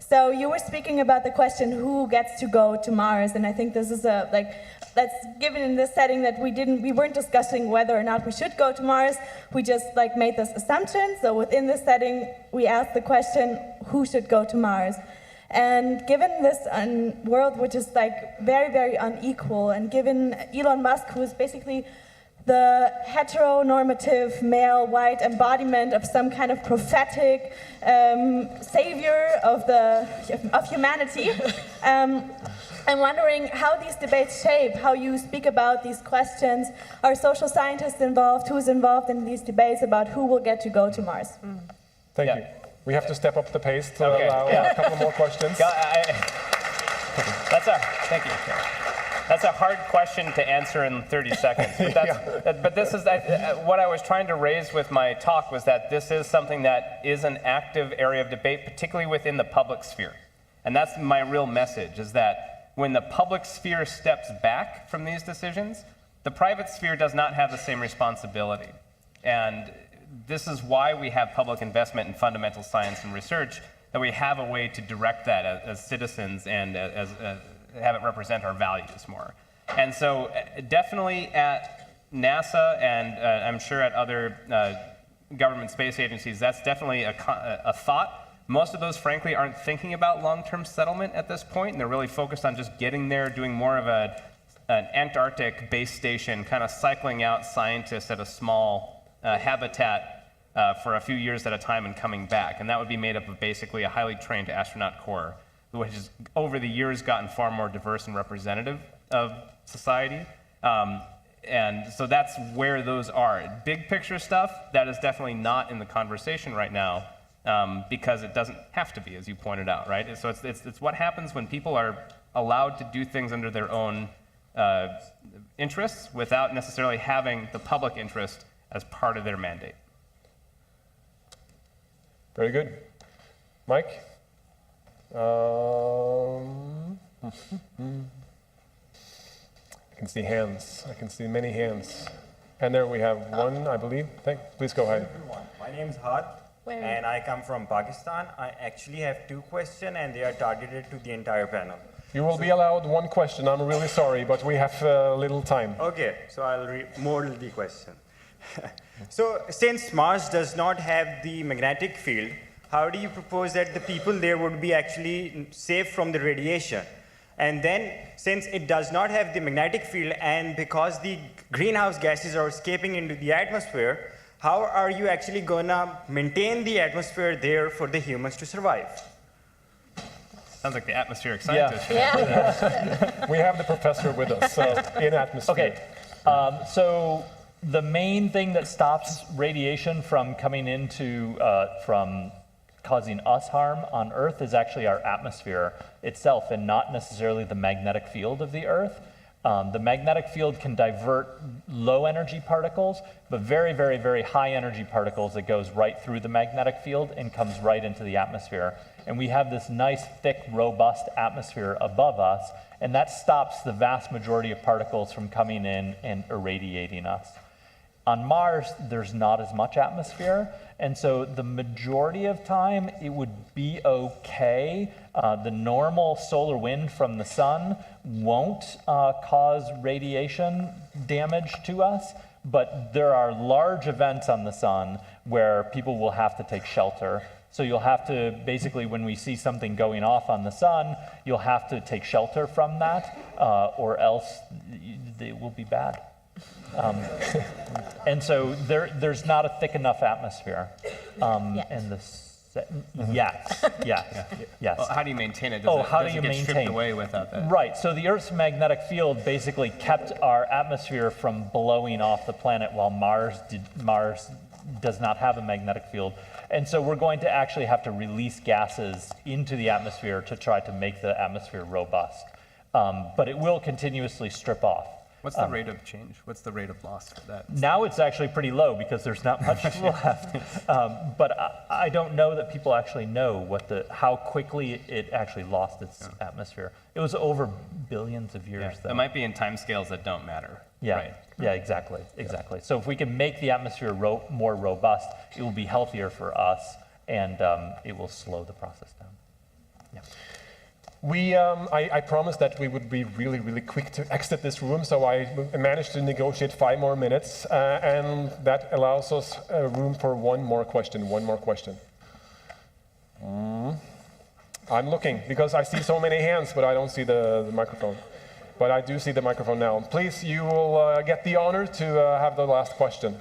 So you were speaking about the question, who gets to go to Mars? And I think this is that's given in this setting that we weren't discussing whether or not we should go to Mars. We just made this assumption. So within this setting, we asked the question, who should go to Mars? And given this world, which is very, very unequal, and given Elon Musk, who is basically the heteronormative male white embodiment of some kind of prophetic savior of humanity. I'm wondering how these debates shape how you speak about these questions. Are social scientists involved? Who's involved in these debates about who will get to go to Mars? Thank you. We have to step up the pace to allow a couple more questions. Thank you. That's a hard question to answer in 30 seconds. But this is what I was trying to raise with my talk was that this is something that is an active area of debate, particularly within the public sphere. And that's my real message, is that when the public sphere steps back from these decisions, the private sphere does not have the same responsibility. And this is why we have public investment in fundamental science and research, that we have a way to direct that as citizens and as have it represent our values more. And so definitely at NASA and I'm sure at other government space agencies, that's definitely a thought. Most of those, frankly, aren't thinking about long-term settlement at this point, and they're really focused on just getting there, doing more of an Antarctic base station, kind of cycling out scientists at a small habitat for a few years at a time and coming back. And that would be made up of basically a highly trained astronaut corps, which has over the years gotten far more diverse and representative of society. And so that's where those are. Big picture stuff, that is definitely not in the conversation right now because it doesn't have to be, as you pointed out, right? So it's what happens when people are allowed to do things under their own interests without necessarily having the public interest as part of their mandate. Very good. Mike? I can see hands. I can see many hands. And there we have one, I believe. Please go ahead. Everyone. My name is Had, and I come from Pakistan. I actually have 2 questions, and they are targeted to the entire panel. You will be allowed 1 question. I'm really sorry, but we have little time. Okay, so I'll mold the question. So, since Mars does not have the magnetic field, how do you propose that the people there would be actually safe from the radiation? And then, since it does not have the magnetic field, and because the greenhouse gases are escaping into the atmosphere, how are you actually gonna maintain the atmosphere there for the humans to survive? Sounds like the atmospheric scientist. Yeah. We have the professor with us, so in atmosphere. Okay, so the main thing that stops radiation from coming into, from causing us harm on Earth is actually our atmosphere itself and not necessarily the magnetic field of the Earth. The magnetic field can divert low energy particles, but very, very, very high energy particles that goes right through the magnetic field and comes right into the atmosphere. And we have this nice, thick, robust atmosphere above us, and that stops the vast majority of particles from coming in and irradiating us. On Mars, there's not as much atmosphere, and so the majority of time, it would be okay. The normal solar wind from the sun won't cause radiation damage to us, but there are large events on the sun where people will have to take shelter. So you'll have to, basically, when we see something going off on the sun, you'll have to take shelter from that, or else it will be bad. And so there's not a thick enough atmosphere. And the yes. Well, how do you maintain it? Does it get stripped away without that? Right, so the Earth's magnetic field basically kept our atmosphere from blowing off the planet while Mars does not have a magnetic field. And so we're going to actually have to release gases into the atmosphere to try to make the atmosphere robust. But it will continuously strip off. What's the rate of change? What's the rate of loss for that? Now it's actually pretty low because there's not much left. But I don't know that people actually know how quickly it actually lost its atmosphere. It was over billions of years. It might be in timescales that don't matter. Yeah, right. Yeah, exactly. So if we can make the atmosphere more robust, it will be healthier for us, and it will slow the process down. Yeah. I promised that we would be really, really quick to exit this room, so I managed to negotiate 5 more minutes, and that allows us room for one more question. I'm looking, because I see so many hands, but I don't see the microphone. But I do see the microphone now. Please, you will get the honor to have the last question.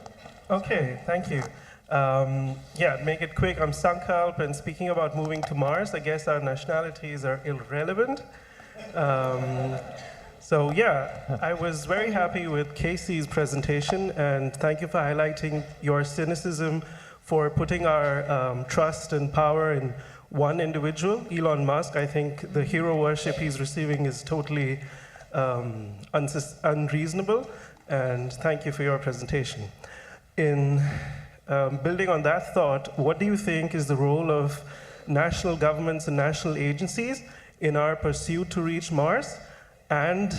Okay, thank you. Yeah, make it quick. I'm Sankalp, and speaking about moving to Mars, I guess our nationalities are irrelevant. So yeah, I was very happy with Casey's presentation, and thank you for highlighting your cynicism for putting our trust and power in one individual, Elon Musk. I think the hero worship he's receiving is totally unreasonable, and thank you for your presentation. In building on that thought, what do you think is the role of national governments and national agencies in our pursuit to reach Mars? And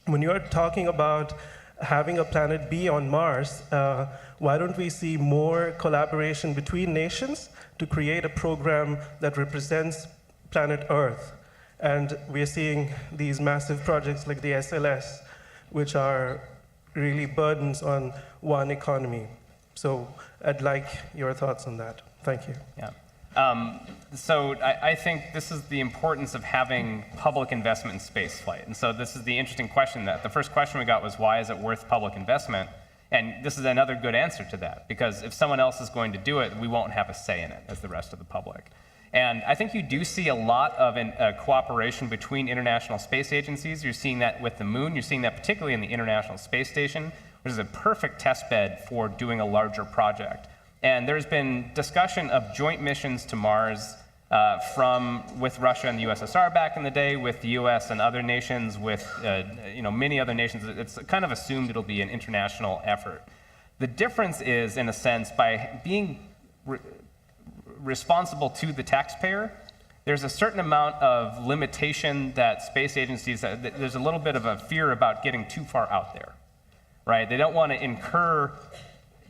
when you're talking about having a planet B on Mars, why don't we see more collaboration between nations to create a program that represents planet Earth? And we're seeing these massive projects like the SLS, which are really burdens on one economy. So I'd like your thoughts on that. Thank you. Yeah. So I think this is the importance of having public investment in space flight. And so this is the interesting question. That the first question we got was, why is it worth public investment? And this is another good answer to that, because if someone else is going to do it, we won't have a say in it as the rest of the public. And I think you do see a lot of cooperation between international space agencies. You're seeing that with the moon. You're seeing that particularly in the International Space Station, which is a perfect test bed for doing a larger project. And there's been discussion of joint missions to Mars with Russia and the USSR back in the day, with the US and other nations, with many other nations. It's kind of assumed it'll be an international effort. The difference is, in a sense, by being responsible to the taxpayer, there's a certain amount of limitation that space agencies, there's a little bit of a fear about getting too far out there, right? They don't want to incur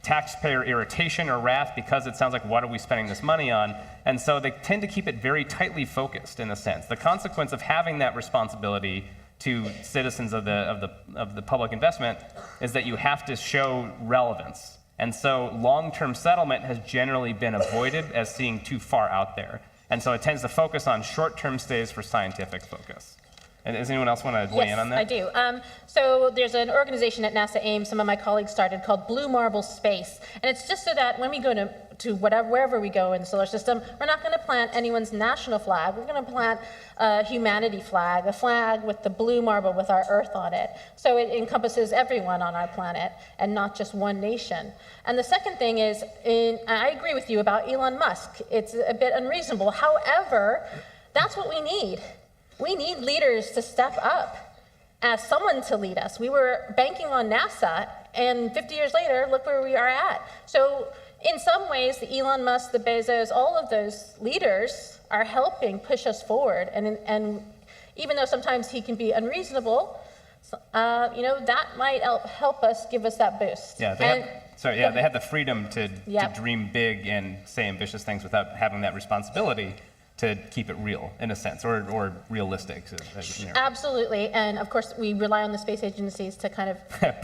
taxpayer irritation or wrath because it sounds like, what are we spending this money on? And so they tend to keep it very tightly focused, in a sense. The consequence of having that responsibility to citizens of the public investment is that you have to show relevance. And so long-term settlement has generally been avoided as seeing too far out there. And so it tends to focus on short-term stays for scientific focus. And does anyone else want to weigh in on that? Yes, I do. So there's an organization at NASA Ames, some of my colleagues started, called Blue Marble Space. And it's just so that when we go to wherever we go in the solar system, we're not going to plant anyone's national flag. We're going to plant a humanity flag, a flag with the blue marble with our Earth on it. So it encompasses everyone on our planet and not just one nation. And the second thing is, I agree with you about Elon Musk. It's a bit unreasonable. However, that's what we need. We need leaders to step up, as someone to lead us. We were banking on NASA, and 50 years later, look where we are at. So in some ways, the Elon Musk, the Bezos, all of those leaders are helping push us forward. And even though sometimes he can be unreasonable, that might help us, give us that boost. Yeah, they have the freedom to dream big and say ambitious things without having that responsibility to keep it real, in a sense, or realistic. Absolutely, and of course we rely on the space agencies to kind of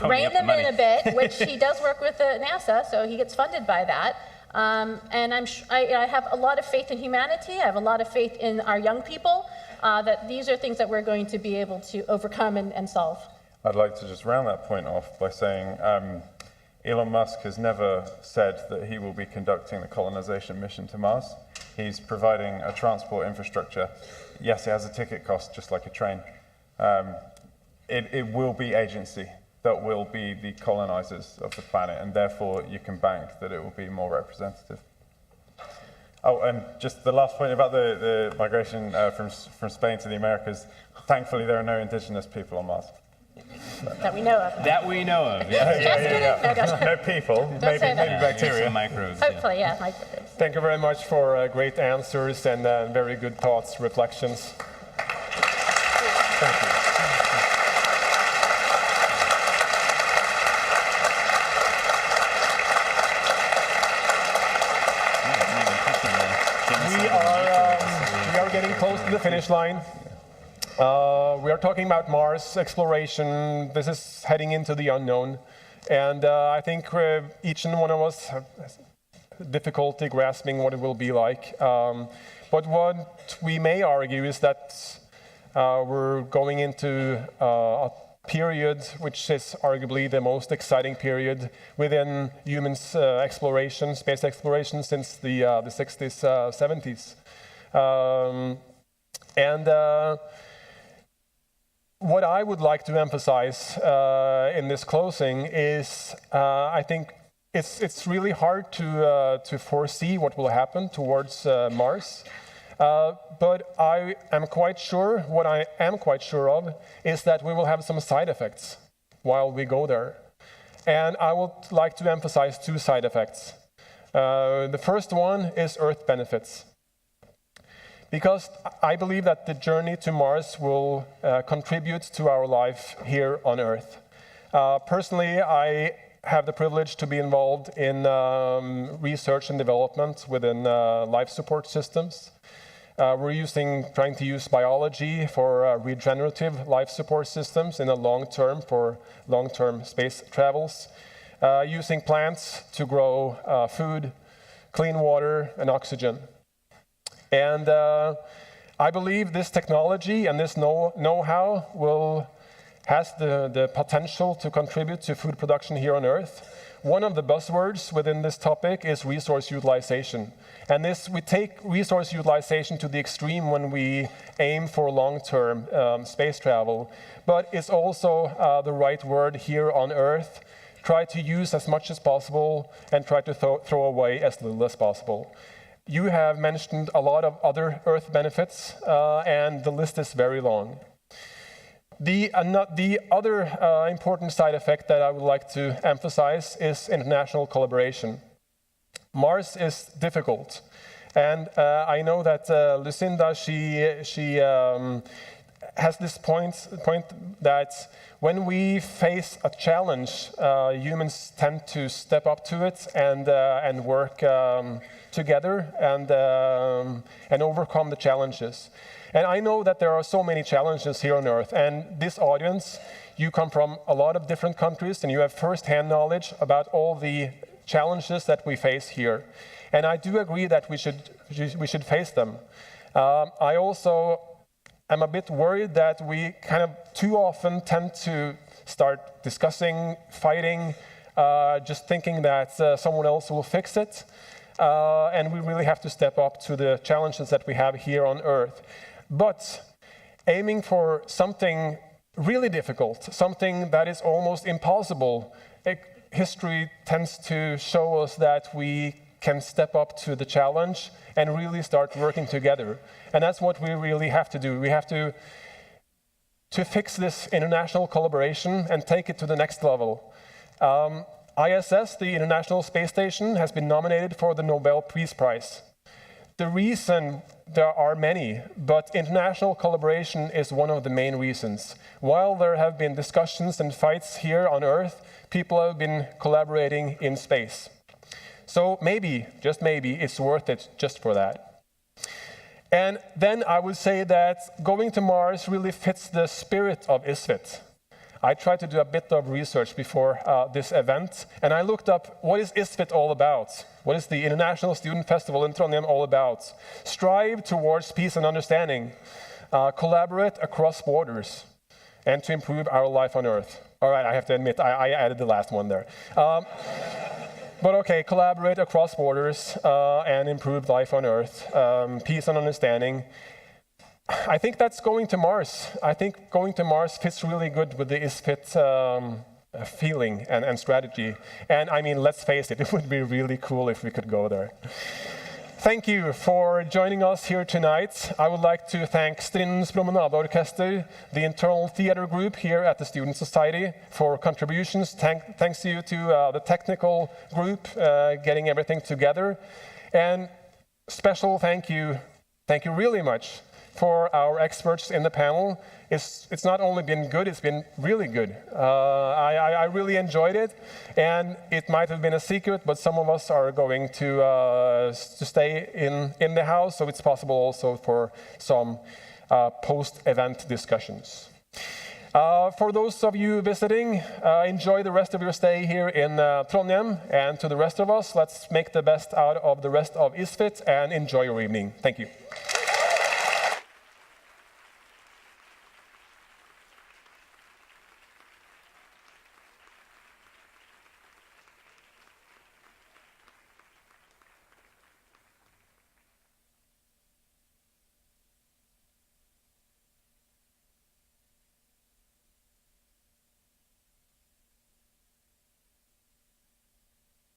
rein them in a bit, which he does work with NASA, so he gets funded by that. And I have a lot of faith in humanity. I have a lot of faith in our young people, that these are things that we're going to be able to overcome and solve. I'd like to just round that point off by saying Elon Musk has never said that he will be conducting the colonization mission to Mars. He's providing a transport infrastructure. Yes, it has a ticket cost, just like a train. It will be agency that will be the colonizers of the planet, and therefore you can bank that it will be more representative. Oh, and just the last point about the migration from Spain to the Americas. Thankfully, there are no indigenous people on Mars. That we know of. That we know of, yeah. No people, maybe bacteria. Microbes. Hopefully, yeah, microbes. Thank you very much for great answers and very good thoughts, reflections. Thank you. We are getting close to the finish line. We are talking about Mars exploration. This is heading into the unknown. And I think each and one of us have difficulty grasping what it will be like. But what we may argue is that we're going into a period which is arguably the most exciting period within humans' exploration, space exploration, since the 60s, 70s. What I would like to emphasize in this closing is I think it's really hard to foresee what will happen towards Mars. But I am quite sure, what I am quite sure of, is that we will have some side effects while we go there. And I would like to emphasize two side effects. The first one is Earth benefits. Because I believe that the journey to Mars will contribute to our life here on Earth. Personally, I have the privilege to be involved in research and development within life support systems. We're trying to use biology for regenerative life support systems in the long term for long-term space travels, using plants to grow food, clean water, and oxygen. And I believe this technology and this know-how has the potential to contribute to food production here on Earth. One of the buzzwords within this topic is resource utilization. And we take resource utilization to the extreme when we aim for long-term space travel. But it's also the right word here on Earth. Try to use as much as possible and try to throw away as little as possible. You have mentioned a lot of other Earth benefits, and the list is very long. The other important side effect that I would like to emphasize is international collaboration. Mars is difficult, and I know that Lucinda, she has this point that when we face a challenge, humans tend to step up to it and work together and overcome the challenges. And I know that there are so many challenges here on Earth, and this audience, you come from a lot of different countries and you have first-hand knowledge about all the challenges that we face here. And I do agree that we should face them. I also am a bit worried that we kind of too often tend to start discussing, fighting, just thinking that someone else will fix it. And we really have to step up to the challenges that we have here on Earth. But aiming for something really difficult, something that is almost impossible, history tends to show us that we can step up to the challenge and really start working together. And that's what we really have to do. We have to fix this international collaboration and take it to the next level. ISS, the International Space Station, has been nominated for the Nobel Peace Prize. The reason, there are many, but international collaboration is one of the main reasons. While there have been discussions and fights here on Earth, people have been collaborating in space. So maybe, just maybe, it's worth it just for that. And then I would say that going to Mars really fits the spirit of ISFIT. I tried to do a bit of research before this event, and I looked up what is ISFIT all about? What is the International Student Festival in Trondheim all about? Strive towards peace and understanding, collaborate across borders, and to improve our life on Earth. All right, I have to admit, I added the last one there. But okay, collaborate across borders and improve life on Earth, peace and understanding. I think that's going to Mars. I think going to Mars fits really good with the ISFIT feeling and strategy. And I mean, let's face it, it would be really cool if we could go there. Thank you for joining us here tonight. I would like to thank Strindens Promenadeorkester, the internal theater group here at the Student Society for contributions. Thanks to you to the technical group getting everything together. And special thank you really much for our experts in the panel. It's not only been good, it's been really good. I really enjoyed it, and it might have been a secret, but some of us are going to stay in the house, so it's possible also for some post-event discussions. For those of you visiting, enjoy the rest of your stay here in Trondheim, and to the rest of us, let's make the best out of the rest of ISFIT and enjoy your evening. Thank you.